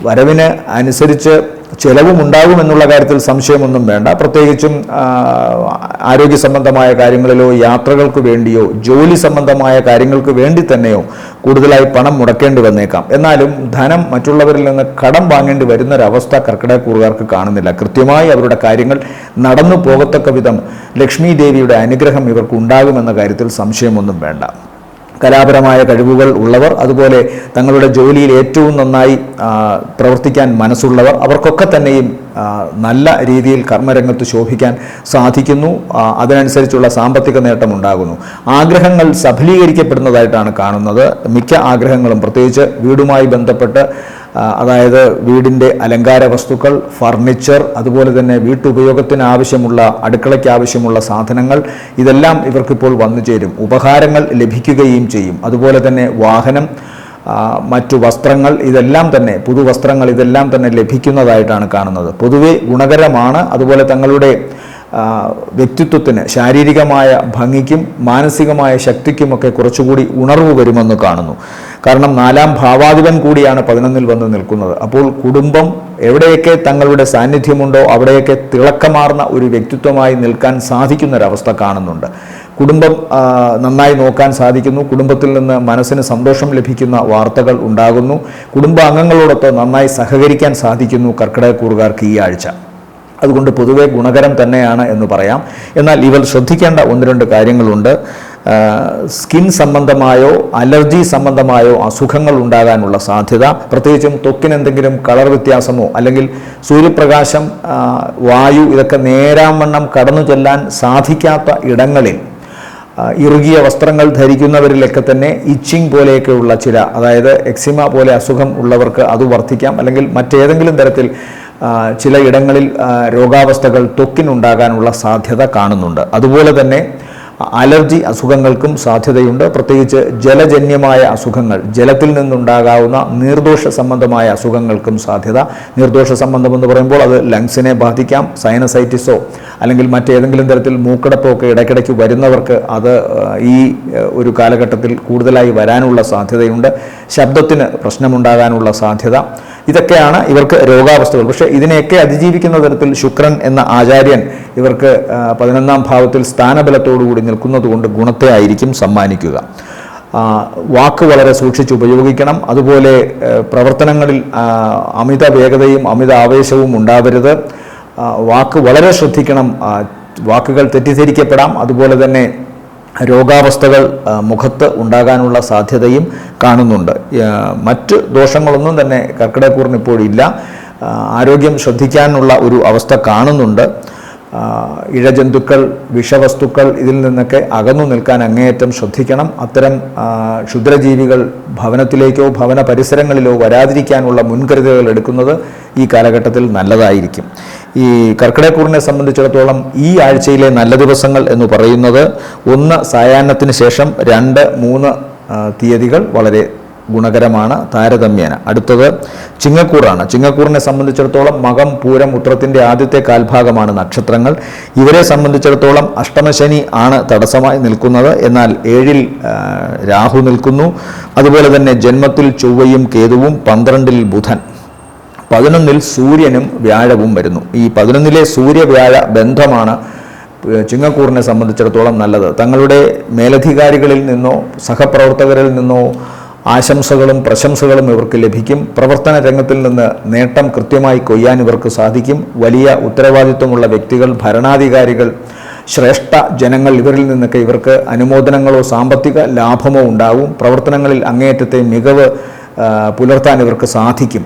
വരവിന് അനുസരിച്ച് ചെലവുമുണ്ടാകുമെന്നുള്ള കാര്യത്തിൽ സംശയമൊന്നും വേണ്ട. പ്രത്യേകിച്ചും ആരോഗ്യ സംബന്ധമായ കാര്യങ്ങളിലോ യാത്രകൾക്ക് വേണ്ടിയോ ജോലി സംബന്ധമായ കാര്യങ്ങൾക്ക് വേണ്ടി തന്നെയോ കൂടുതലായി പണം മുടക്കേണ്ടി വന്നേക്കാം. എന്നാലും ധനം മറ്റുള്ളവരിൽ നിന്ന് കടം വാങ്ങേണ്ടി വരുന്നൊരവസ്ഥ കർക്കിടകക്കൂറുകാർക്ക് കാണുന്നില്ല. കൃത്യമായി അവരുടെ കാര്യങ്ങൾ നടന്നു പോകത്തക്ക വിധം ലക്ഷ്മി ദേവിയുടെ അനുഗ്രഹം ഇവർക്ക് ഉണ്ടാകുമെന്ന കാര്യത്തിൽ സംശയമൊന്നും വേണ്ട. കലാപരമായ കഴിവുകൾ ഉള്ളവർ, അതുപോലെ തങ്ങളുടെ ജോലിയിൽ ഏറ്റവും നന്നായി പ്രവർത്തിക്കാൻ മനസ്സുള്ളവർ, അവർക്കൊക്കെ തന്നെയും നല്ല രീതിയിൽ കർമ്മരംഗത്ത് ശോഭിക്കാൻ സാധിക്കുന്നു. അതിനനുസരിച്ചുള്ള സാമ്പത്തിക നേട്ടം ഉണ്ടാകുന്നു. ആഗ്രഹങ്ങൾ സഫലീകരിക്കപ്പെടുന്നതായിട്ടാണ് കാണുന്നത്. മിക്ക ആഗ്രഹങ്ങളും പ്രത്യേകിച്ച് വീടുമായി ബന്ധപ്പെട്ട്, അതായത് വീടിൻ്റെ അലങ്കാര വസ്തുക്കൾ, ഫർണിച്ചർ, അതുപോലെ തന്നെ വീട്ടുപയോഗത്തിന് ആവശ്യമുള്ള, അടുക്കളയ്ക്ക് ആവശ്യമുള്ള സാധനങ്ങൾ, ഇതെല്ലാം ഇവർക്കിപ്പോൾ വന്നു ചേരും. ഉപഹാരങ്ങൾ ലഭിക്കുകയും ചെയ്യും. അതുപോലെ തന്നെ വാഹനം, മറ്റു വസ്ത്രങ്ങൾ, ഇതെല്ലാം തന്നെ, പുതുവസ്ത്രങ്ങൾ, ഇതെല്ലാം തന്നെ ലഭിക്കുന്നതായിട്ടാണ് കാണുന്നത്. പൊതുവെ ഗുണകരമാണ്. അതുപോലെ തങ്ങളുടെ വ്യക്തിത്വത്തിന്, ശാരീരികമായ ഭംഗിക്കും മാനസികമായ ശക്തിക്കുമൊക്കെ കുറച്ചുകൂടി ഉണർവ് വരുമെന്ന് കാണുന്നു. കാരണം 4ാം ഭാവാധിപൻ കൂടിയാണ് 11-ൽ വന്ന് നിൽക്കുന്നത്. അപ്പോൾ കുടുംബം എവിടെയൊക്കെ തങ്ങളുടെ സാന്നിധ്യമുണ്ടോ അവിടെയൊക്കെ തിളക്കമാർന്ന ഒരു വ്യക്തിത്വമായി നിൽക്കാൻ സാധിക്കുന്നൊരവസ്ഥ കാണുന്നുണ്ട്. കുടുംബം നന്നായി നോക്കാൻ സാധിക്കുന്നു. കുടുംബത്തിൽ നിന്ന് മനസ്സിന് സന്തോഷം ലഭിക്കുന്ന വാർത്തകൾ ഉണ്ടാകുന്നു. കുടുംബാംഗങ്ങളോടൊത്ത് നന്നായി സഹകരിക്കാൻ സാധിക്കുന്നു കർക്കിടകക്കൂറുകാർക്ക് ഈ ആഴ്ച. അതുകൊണ്ട് പൊതുവെ ഗുണകരം തന്നെയാണ് എന്ന് പറയാം. എന്നാൽ ഇവർ ശ്രദ്ധിക്കേണ്ട 1-2 കാര്യങ്ങളുണ്ട്. സ്കിൻ സംബന്ധമായോ അലർജി സംബന്ധമായോ അസുഖങ്ങൾ ഉണ്ടാകാനുള്ള സാധ്യത, പ്രത്യേകിച്ചും ത്വക്കിന് എന്തെങ്കിലും കളർ വ്യത്യാസമോ അല്ലെങ്കിൽ സൂര്യപ്രകാശം, വായു, ഇതൊക്കെ നേരാവണ്ണം കടന്നു ചെല്ലാൻ സാധിക്കാത്ത ഇടങ്ങളിൽ ഇറുകിയ വസ്ത്രങ്ങൾ ധരിക്കുന്നവരിലൊക്കെ തന്നെ ഇച്ചിങ് പോലെയൊക്കെയുള്ള ചില, അതായത് എക്സിമ പോലെ അസുഖം ഉള്ളവർക്ക് അത് വർദ്ധിക്കാം. അല്ലെങ്കിൽ മറ്റേതെങ്കിലും തരത്തിൽ ചില ഇടങ്ങളിൽ രോഗാവസ്ഥകൾ ത്വക്കിനുണ്ടാകാനുള്ള സാധ്യത കാണുന്നുണ്ട്. അതുപോലെ തന്നെ അലർജി അസുഖങ്ങൾക്കും സാധ്യതയുണ്ട്. പ്രത്യേകിച്ച് ജലജന്യമായ അസുഖങ്ങൾ, ജലത്തിൽ നിന്നുണ്ടാകാവുന്ന നീർദോഷ സംബന്ധമായ അസുഖങ്ങൾക്കും സാധ്യത. നീർദോഷ സംബന്ധം എന്ന് പറയുമ്പോൾ അത് ലങ്സിനെ ബാധിക്കാം. സൈനസൈറ്റിസോ അല്ലെങ്കിൽ മറ്റേതെങ്കിലും തരത്തിൽ മൂക്കടപ്പോ ഒക്കെ ഇടയ്ക്കിടയ്ക്ക് വരുന്നവർക്ക് അത് ഈ ഒരു കാലഘട്ടത്തിൽ കൂടുതലായി വരാനുള്ള സാധ്യതയുണ്ട്. ശബ്ദത്തിന് പ്രശ്നമുണ്ടാകാനുള്ള സാധ്യത, ഇതൊക്കെയാണ് ഇവർക്ക് രോഗാവസ്ഥകൾ. പക്ഷേ ഇതിനെയൊക്കെ അതിജീവിക്കുന്ന തരത്തിൽ ശുക്രൻ എന്ന ആചാര്യൻ ഇവർക്ക് 11ാം ഭാവത്തിൽ സ്ഥാനബലത്തോടുകൂടി നിൽക്കുന്നത് കൊണ്ട് ഗുണത്തെ ആയിരിക്കും സമ്മാനിക്കുക. വാക്ക് വളരെ സൂക്ഷിച്ച് ഉപയോഗിക്കണം. അതുപോലെ പ്രവർത്തനങ്ങളിൽ അമിത വേഗതയും അമിത ആവേശവും ഉണ്ടാവരുത്. വാക്ക് വളരെ ശ്രദ്ധിക്കണം. വാക്കുകൾ തെറ്റിദ്ധരിക്കപ്പെടാം. അതുപോലെ തന്നെ രോഗാവസ്ഥകൾ മുഖത്ത് ഉണ്ടാകാനുള്ള സാധ്യതയും കാണുന്നുണ്ട്. മറ്റ് ദോഷങ്ങളൊന്നും തന്നെ കർക്കിടകക്കൂറിന് ഇപ്പോഴില്ല. ആരോഗ്യം ശ്രദ്ധിക്കാനുള്ള ഒരു അവസ്ഥ കാണുന്നുണ്ട്. ഇഴജന്തുക്കൾ, വിഷവസ്തുക്കൾ, ഇതിൽ നിന്നൊക്കെ അകന്നു നിൽക്കാൻ അങ്ങേയറ്റം ശ്രദ്ധിക്കണം. അത്തരം ക്ഷുദ്രജീവികൾ ഭവനത്തിലേക്കോ ഭവന പരിസരങ്ങളിലോ വരാതിരിക്കാനുള്ള മുൻകരുതലുകൾ എടുക്കുന്നത് ഈ കാലഘട്ടത്തിൽ നല്ലതായിരിക്കും. ഈ കർക്കിടകക്കൂറിനെ സംബന്ധിച്ചിടത്തോളം ഈ ആഴ്ചയിലെ നല്ല ദിവസങ്ങൾ എന്ന് പറയുന്നത് 1 സായാഹ്നത്തിന് ശേഷം 2, 3 തീയതികൾ വളരെ ഗുണകരമാണ് താരതമ്യേന. അടുത്തത് ചിങ്ങക്കൂറാണ്. ചിങ്ങക്കൂറിനെ സംബന്ധിച്ചിടത്തോളം മകം, പൂരം, ഉത്രത്തിൻ്റെ ആദ്യത്തെ കാൽഭാഗമാണ് നക്ഷത്രങ്ങൾ. ഇവരെ സംബന്ധിച്ചിടത്തോളം അഷ്ടമശനി ആണ് തടസ്സമായി നിൽക്കുന്നത്. എന്നാൽ 7-ൽ രാഹു നിൽക്കുന്നു. അതുപോലെ തന്നെ ജന്മത്തിൽ ചൊവ്വയും കേതുവും, 12-ൽ ബുധൻ, 11-ൽ സൂര്യനും വ്യാഴവും വരുന്നു. ഈ 11-ലെ സൂര്യവ്യാഴ ബന്ധമാണ് ചിങ്ങക്കൂറിനെ സംബന്ധിച്ചിടത്തോളം നല്ലത്. തങ്ങളുടെ മേലധികാരികളിൽ നിന്നോ സഹപ്രവർത്തകരിൽ നിന്നോ ആശംസകളും പ്രശംസകളും ഇവർക്ക് ലഭിക്കും. പ്രവർത്തന രംഗത്തിൽ നിന്ന് നേട്ടം കൃത്യമായി കൊയ്യാൻ ഇവർക്ക് സാധിക്കും. വലിയ ഉത്തരവാദിത്വമുള്ള വ്യക്തികൾ, ഭരണാധികാരികൾ, ശ്രേഷ്ഠ ജനങ്ങൾ, ഇവരിൽ നിന്നൊക്കെ ഇവർക്ക് അനുമോദനങ്ങളോ സാമ്പത്തിക ലാഭമോ ഉണ്ടാവും. പ്രവർത്തനങ്ങളിൽ അങ്ങേയറ്റത്തെ മികവ് പുലർത്താൻ ഇവർക്ക് സാധിക്കും.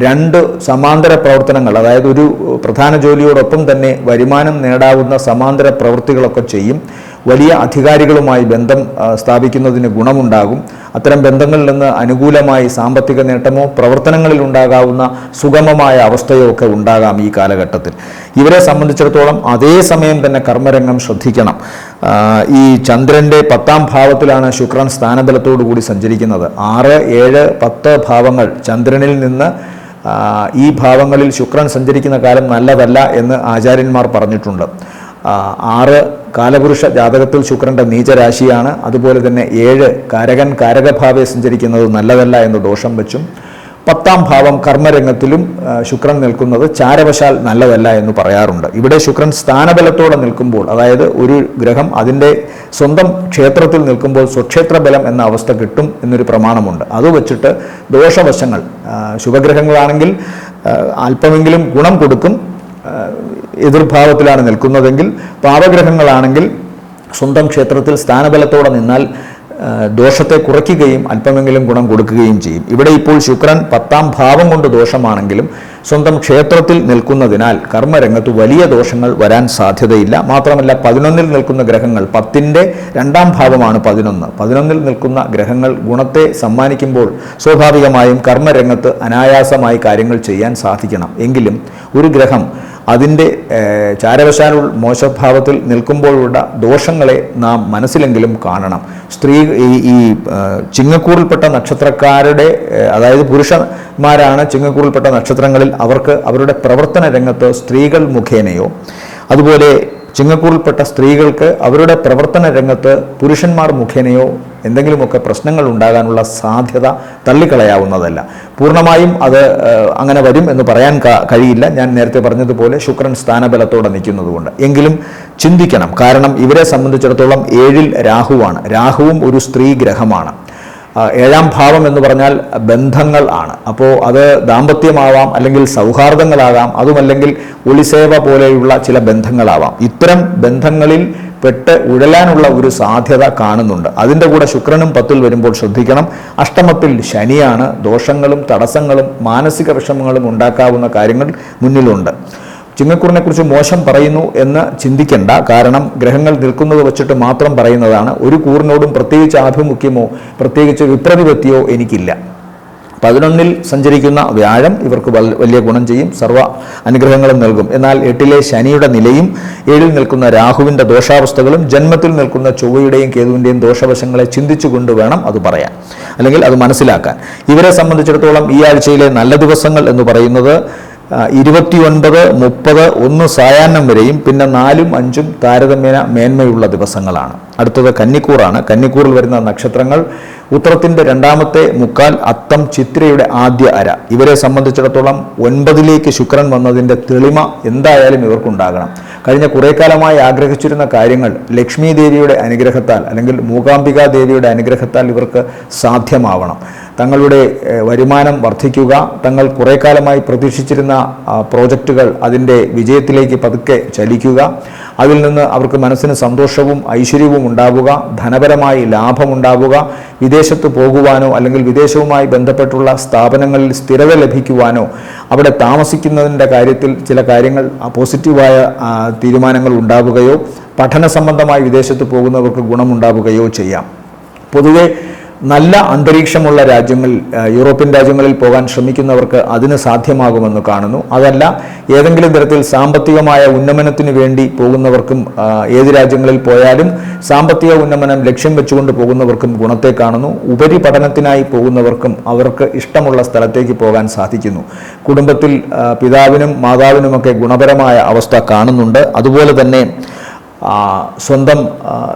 2 സമാന്തര പ്രവർത്തനങ്ങൾ, അതായത് ഒരു പ്രധാന ജോലിയോടൊപ്പം തന്നെ വരുമാനം നേടാവുന്ന സമാന്തര പ്രവൃത്തികളൊക്കെ ചെയ്യും. വലിയ അധികാരികളുമായി ബന്ധം സ്ഥാപിക്കുന്നതിന് ഗുണമുണ്ടാകും. അത്തരം ബന്ധങ്ങളിൽ നിന്ന് അനുകൂലമായി സാമ്പത്തിക നേട്ടമോ പ്രവർത്തനങ്ങളിൽ ഉണ്ടാകാവുന്ന സുഗമമായ അവസ്ഥയോ ഒക്കെ ഉണ്ടാകാം ഈ കാലഘട്ടത്തിൽ. ഇവരെ സംബന്ധിച്ചിടത്തോളം അതേസമയം തന്നെ കർമ്മരംഗം ശ്രദ്ധിക്കണം. ഈ ചന്ദ്രൻ്റെ 10ാം ഭാവത്തിലാണ് ശുക്രൻ സ്ഥാനബലത്തോടു കൂടി സഞ്ചരിക്കുന്നത്. 6, 7, 10 ഭാവങ്ങൾ ചന്ദ്രനിൽ നിന്ന് ഈ ഭാവങ്ങളിൽ ശുക്രൻ സഞ്ചരിക്കുന്ന കാലം നല്ലതല്ല എന്ന് ആചാര്യന്മാർ പറഞ്ഞിട്ടുണ്ട്. 6 കാലപുരുഷ ജാതകത്തിൽ ശുക്രൻ്റെ നീചരാശിയാണ്. അതുപോലെ തന്നെ 7 കാരകൻ കാരകഭാവെ സഞ്ചരിക്കുന്നത് നല്ലതല്ല എന്ന് ദോഷം വെച്ചും 10ാം ഭാവം കർമ്മരംഗത്തിലും ശുക്രൻ നിൽക്കുന്നത് ചാരവശാൽ നല്ലതല്ല എന്ന് പറയാറുണ്ട്. ഇവിടെ ശുക്രൻ സ്ഥാനബലത്തോടെ നിൽക്കുമ്പോൾ, അതായത് ഒരു ഗ്രഹം അതിൻ്റെ സ്വന്തം ക്ഷേത്രത്തിൽ നിൽക്കുമ്പോൾ സ്വക്ഷേത്ര ബലം എന്ന അവസ്ഥ കിട്ടും എന്നൊരു പ്രമാണമുണ്ട്. അത് വച്ചിട്ട് ദോഷവശങ്ങൾ, ശുഭഗ്രഹങ്ങളാണെങ്കിൽ അല്പമെങ്കിലും ഗുണം കൊടുക്കും, എതിർഭാവത്തിലാണ് നിൽക്കുന്നതെങ്കിൽ. പാപഗ്രഹങ്ങളാണെങ്കിൽ സ്വന്തം ക്ഷേത്രത്തിൽ സ്ഥാനബലത്തോടെ നിന്നാൽ ദോഷത്തെ കുറയ്ക്കുകയും അല്പമെങ്കിലും ഗുണം കൊടുക്കുകയും ചെയ്യും. ഇവിടെ ഇപ്പോൾ ശുക്രൻ 10ാം ഭാവം കൊണ്ട് ദോഷമാണെങ്കിലും സ്വന്തം ക്ഷേത്രത്തിൽ നിൽക്കുന്നതിനാൽ കർമ്മരംഗത്ത് വലിയ ദോഷങ്ങൾ വരാൻ സാധ്യതയില്ല. മാത്രമല്ല 11ൽ നിൽക്കുന്ന ഗ്രഹങ്ങൾ 10ൻ്റെ 2ാം ഭാവമാണ് 11ൽ നിൽക്കുന്ന ഗ്രഹങ്ങൾ ഗുണത്തെ സമ്മാനിക്കുമ്പോൾ സ്വാഭാവികമായും കർമ്മരംഗത്ത് അനായാസമായി കാര്യങ്ങൾ ചെയ്യാൻ സാധിക്കണം. എങ്കിലും ഒരു ഗ്രഹം അതിൻ്റെ ചാരവശാലുള്ള മോശഭാവത്തിൽ നിൽക്കുമ്പോഴുള്ള ദോഷങ്ങളെ നാം മനസ്സിലെങ്കിലും കാണണം. ഈ ചിങ്ങക്കൂറിൽപ്പെട്ട നക്ഷത്രക്കാരുടെ, അതായത് പുരുഷന്മാരാണ് ചിങ്ങക്കൂറിൽപ്പെട്ട നക്ഷത്രങ്ങളിൽ, അവർക്ക് അവരുടെ പ്രവർത്തന രംഗത്ത് സ്ത്രീകൾ മുഖേനയോ അതുപോലെ ചിങ്ങക്കൂറിൽപ്പെട്ട സ്ത്രീകൾക്ക് അവരുടെ പ്രവർത്തന രംഗത്ത് പുരുഷന്മാർ മുഖേനയോ എന്തെങ്കിലുമൊക്കെ പ്രശ്നങ്ങൾ ഉണ്ടാകാനുള്ള സാധ്യത തള്ളിക്കളയാവുന്നതല്ല. പൂർണ്ണമായും അത് അങ്ങനെ വരും എന്ന് പറയാൻ കഴിയില്ല. ഞാൻ നേരത്തെ പറഞ്ഞതുപോലെ ശുക്രൻ സ്ഥാനബലത്തോടെ നിൽക്കുന്നതുകൊണ്ട്. എങ്കിലും ചിന്തിക്കണം. കാരണം ഇവരെ സംബന്ധിച്ചിടത്തോളം 7ൽ രാഹുവാണ്. രാഹുവും ഒരു സ്ത്രീ ഗ്രഹമാണ്. 7ാം ഭാവം എന്ന് പറഞ്ഞാൽ ബന്ധങ്ങൾ ആണ്. അപ്പോൾ അത് ദാമ്പത്യമാവാം, അല്ലെങ്കിൽ സൗഹാർദ്ദങ്ങളാകാം, അതുമല്ലെങ്കിൽ ഒളിസേവ പോലെയുള്ള ചില ബന്ധങ്ങളാവാം. ഇത്തരം ബന്ധങ്ങളിൽ പെട്ട് ഉഴലാനുള്ള ഒരു സാധ്യത കാണുന്നുണ്ട്. അതിൻ്റെ കൂടെ ശുക്രനും 10ൽ വരുമ്പോൾ ശ്രദ്ധിക്കണം. അഷ്ടമത്തിൽ ശനിയാണ്. ദോഷങ്ങളും തടസ്സങ്ങളും മാനസിക വിഷമങ്ങളും ഉണ്ടാക്കാവുന്ന കാര്യങ്ങൾ മുന്നിലുണ്ട്. ചിങ്ങക്കൂറിനെ കുറിച്ച് മോശം പറയുന്നു എന്ന് ചിന്തിക്കേണ്ട. കാരണം ഗ്രഹങ്ങൾ നിൽക്കുന്നത് വെച്ചിട്ട് മാത്രം പറയുന്നതാണ്. ഒരു കൂറിനോടും പ്രത്യേകിച്ച് ആഭിമുഖ്യമോ പ്രത്യേകിച്ച് വിപ്രതിപത്തിയോ എനിക്കില്ല. 11ൽ സഞ്ചരിക്കുന്ന വ്യാഴം ഇവർക്ക് വലിയ ഗുണം ചെയ്യും, സർവ്വ അനുഗ്രഹങ്ങളും നൽകും. എന്നാൽ 8ലെ ശനിയുടെ നിലയും 7ൽ നിൽക്കുന്ന രാഹുവിൻ്റെ ദോഷാവസ്ഥകളും ജന്മത്തിൽ നിൽക്കുന്ന ചൊവ്വയുടെയും കേതുവിൻ്റെയും ദോഷവശങ്ങളെ ചിന്തിച്ചുകൊണ്ട് വേണം അത് പറയാൻ, അല്ലെങ്കിൽ അത് മനസ്സിലാക്കാൻ. ഇവരെ സംബന്ധിച്ചിടത്തോളം ഈ ആഴ്ചയിലെ നല്ല ദിവസങ്ങൾ എന്ന് പറയുന്നത് 29, 30, 1 സായാഹ്നം വരെയും പിന്നെ 4ഉം 5ഉം താരതമ്യേന മേന്മയുള്ള ദിവസങ്ങളാണ്. അടുത്തത് കന്നിക്കൂറാണ്. കന്നിക്കൂറിൽ വരുന്ന നക്ഷത്രങ്ങൾ ഉത്രത്തിൻ്റെ 2ാമത്തെ മുക്കാൽ, അത്തം, ചിത്രയുടെ ആദ്യ അര. ഇവരെ സംബന്ധിച്ചിടത്തോളം 9ലേക്ക് ശുക്രൻ വന്നതിൻ്റെ തെളിമ എന്തായാലും ഇവർക്കുണ്ടാകണം. കഴിഞ്ഞ കുറേ കാലമായി ആഗ്രഹിച്ചിരുന്ന കാര്യങ്ങൾ ലക്ഷ്മി ദേവിയുടെ അനുഗ്രഹത്താൽ അല്ലെങ്കിൽ മൂകാംബിക ദേവിയുടെ അനുഗ്രഹത്താൽ ഇവർക്ക് സാധ്യമാവണം. തങ്ങളുടെ വരുമാനം വർദ്ധിക്കുക, തങ്ങൾ കുറേ കാലമായി പ്രതീക്ഷിച്ചിരുന്ന പ്രോജക്റ്റുകൾ അതിൻ്റെ വിജയത്തിലേക്ക് പതുക്കെ ചലിക്കുക, അതിൽ നിന്ന് അവർക്ക് മനസ്സിന് സന്തോഷവും ഐശ്വര്യവും ഉണ്ടാവുക, ധനപരമായി ലാഭമുണ്ടാവുക, വിദേശത്ത് പോകുവാനോ അല്ലെങ്കിൽ വിദേശവുമായി ബന്ധപ്പെട്ടുള്ള സ്ഥാപനങ്ങളിൽ സ്ഥിരത ലഭിക്കുവാനോ അവിടെ താമസിക്കുന്നതിൻ്റെ കാര്യത്തിൽ ചില കാര്യങ്ങൾ പോസിറ്റീവായ തീരുമാനങ്ങൾ ഉണ്ടാവുകയോ പഠന സംബന്ധമായി വിദേശത്ത് പോകുന്നവർക്ക് ഗുണമുണ്ടാവുകയോ ചെയ്യാം. പൊതുവെ നല്ല അന്തരീക്ഷമുള്ള രാജ്യങ്ങളിൽ, യൂറോപ്യൻ രാജ്യങ്ങളിൽ പോകാൻ ശ്രമിക്കുന്നവർക്ക് അതിന് സാധ്യമാകുമെന്ന് കാണുന്നു. അതല്ല, ഏതെങ്കിലും തരത്തിൽ സാമ്പത്തികമായ ഉന്നമനത്തിന് വേണ്ടി പോകുന്നവർക്കും ഏത് രാജ്യങ്ങളിൽ പോയാലും സാമ്പത്തിക ഉന്നമനം ലക്ഷ്യം വെച്ചുകൊണ്ട് പോകുന്നവർക്കും ഗുണത്തെ കാണുന്നു. ഉപരിപഠനത്തിനായി പോകുന്നവർക്കും അവർക്ക് ഇഷ്ടമുള്ള സ്ഥലത്തേക്ക് പോകാൻ സാധിക്കുന്നു. കുടുംബത്തിൽ പിതാവിനും മാതാവിനുമൊക്കെ ഗുണപരമായ അവസ്ഥ കാണുന്നുണ്ട്. അതുപോലെ തന്നെ സ്വന്തം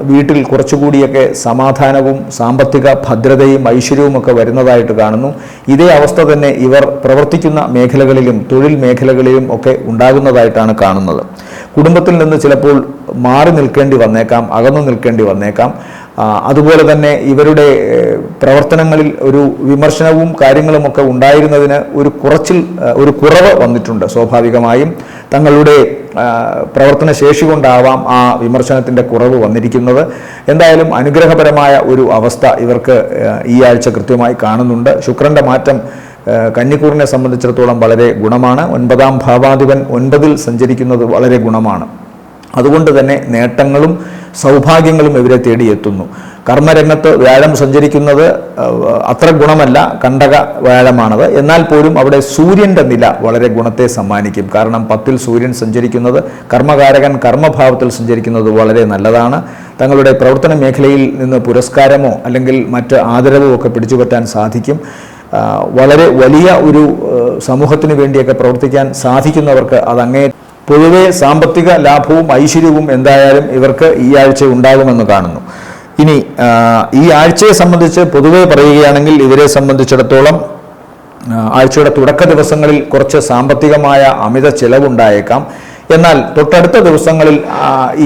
വീട്ടിൽ കുറച്ചുകൂടിയൊക്കെ സമാധാനവും സാമ്പത്തിക ഭദ്രതയും ഐശ്വര്യവുമൊക്കെ വരുന്നതായിട്ട് കാണുന്നു. ഇതേ അവസ്ഥ തന്നെ ഇവർ പ്രവർത്തിക്കുന്ന മേഖലകളിലും തൊഴിൽ മേഖലകളിലും ഒക്കെ ഉണ്ടാകുന്നതായിട്ടാണ് കാണുന്നത്. കുടുംബത്തിൽ നിന്ന് ചിലപ്പോൾ മാറി നിൽക്കേണ്ടി വന്നേക്കാം, അകന്നു നിൽക്കേണ്ടി വന്നേക്കാം. അതുപോലെ തന്നെ ഇവരുടെ പ്രവർത്തനങ്ങളിൽ ഒരു വിമർശനവും കാര്യങ്ങളുമൊക്കെ ഉണ്ടായിരുന്നതിന് ഒരു കുറവ് വന്നിട്ടുണ്ട്. സ്വാഭാവികമായും തങ്ങളുടെ പ്രവർത്തന ശേഷി കൊണ്ടാവാം ആ വിമർശനത്തിൻ്റെ കുറവ് വന്നിരിക്കുന്നത്. എന്തായാലും അനുഗ്രഹപരമായ ഒരു അവസ്ഥ ഇവർക്ക് ഈ ആഴ്ച കൃത്യമായി കാണുന്നുണ്ട്. ശുക്രൻ്റെ മാറ്റം കന്നിക്കൂറിനെ സംബന്ധിച്ചിടത്തോളം വളരെ ഗുണമാണ്. 9ാം ഭാവാധിപൻ 9ൽ സഞ്ചരിക്കുന്നത് വളരെ ഗുണമാണ്. അതുകൊണ്ട് തന്നെ നേട്ടങ്ങളും സൗഭാഗ്യങ്ങളും ഇവരെ തേടിയെത്തുന്നു. കർമ്മരംഗത്ത് വ്യാഴം സഞ്ചരിക്കുന്നത് അത്ര ഗുണമല്ല, കണ്ടക വ്യാഴമാണത്. എന്നാൽ പോലും അവിടെ സൂര്യൻ്റെ നില വളരെ ഗുണത്തെ സമ്മാനിക്കും. കാരണം 10ൽ സൂര്യൻ സഞ്ചരിക്കുന്നത്, കർമ്മകാരകൻ കർമ്മഭാവത്തിൽ സഞ്ചരിക്കുന്നത് വളരെ നല്ലതാണ്. തങ്ങളുടെ പ്രവർത്തന മേഖലയിൽ നിന്ന് പുരസ്കാരമോ അല്ലെങ്കിൽ മറ്റ് ആദരവോ ഒക്കെ പിടിച്ചുപറ്റാൻ സാധിക്കും. വളരെ വലിയ ഒരു സമൂഹത്തിന് വേണ്ടിയൊക്കെ പ്രവർത്തിക്കാൻ സാധിക്കുന്നവർക്ക് അതങ്ങേ പൊതുവെ സാമ്പത്തിക ലാഭവും ഐശ്വര്യവും എന്തായാലും ഇവർക്ക് ഈ ആഴ്ച ഉണ്ടാകുമെന്ന് കാണുന്നു. ഇനി ഈ ആഴ്ചയെ സംബന്ധിച്ച് പൊതുവെ പറയുകയാണെങ്കിൽ ഇവരെ സംബന്ധിച്ചിടത്തോളം ആഴ്ചയുടെ തുടക്ക ദിവസങ്ങളിൽ കുറച്ച് സാമ്പത്തികമായ അമിത ചിലവുണ്ടായേക്കാം. എന്നാൽ തൊട്ടടുത്ത ദിവസങ്ങളിൽ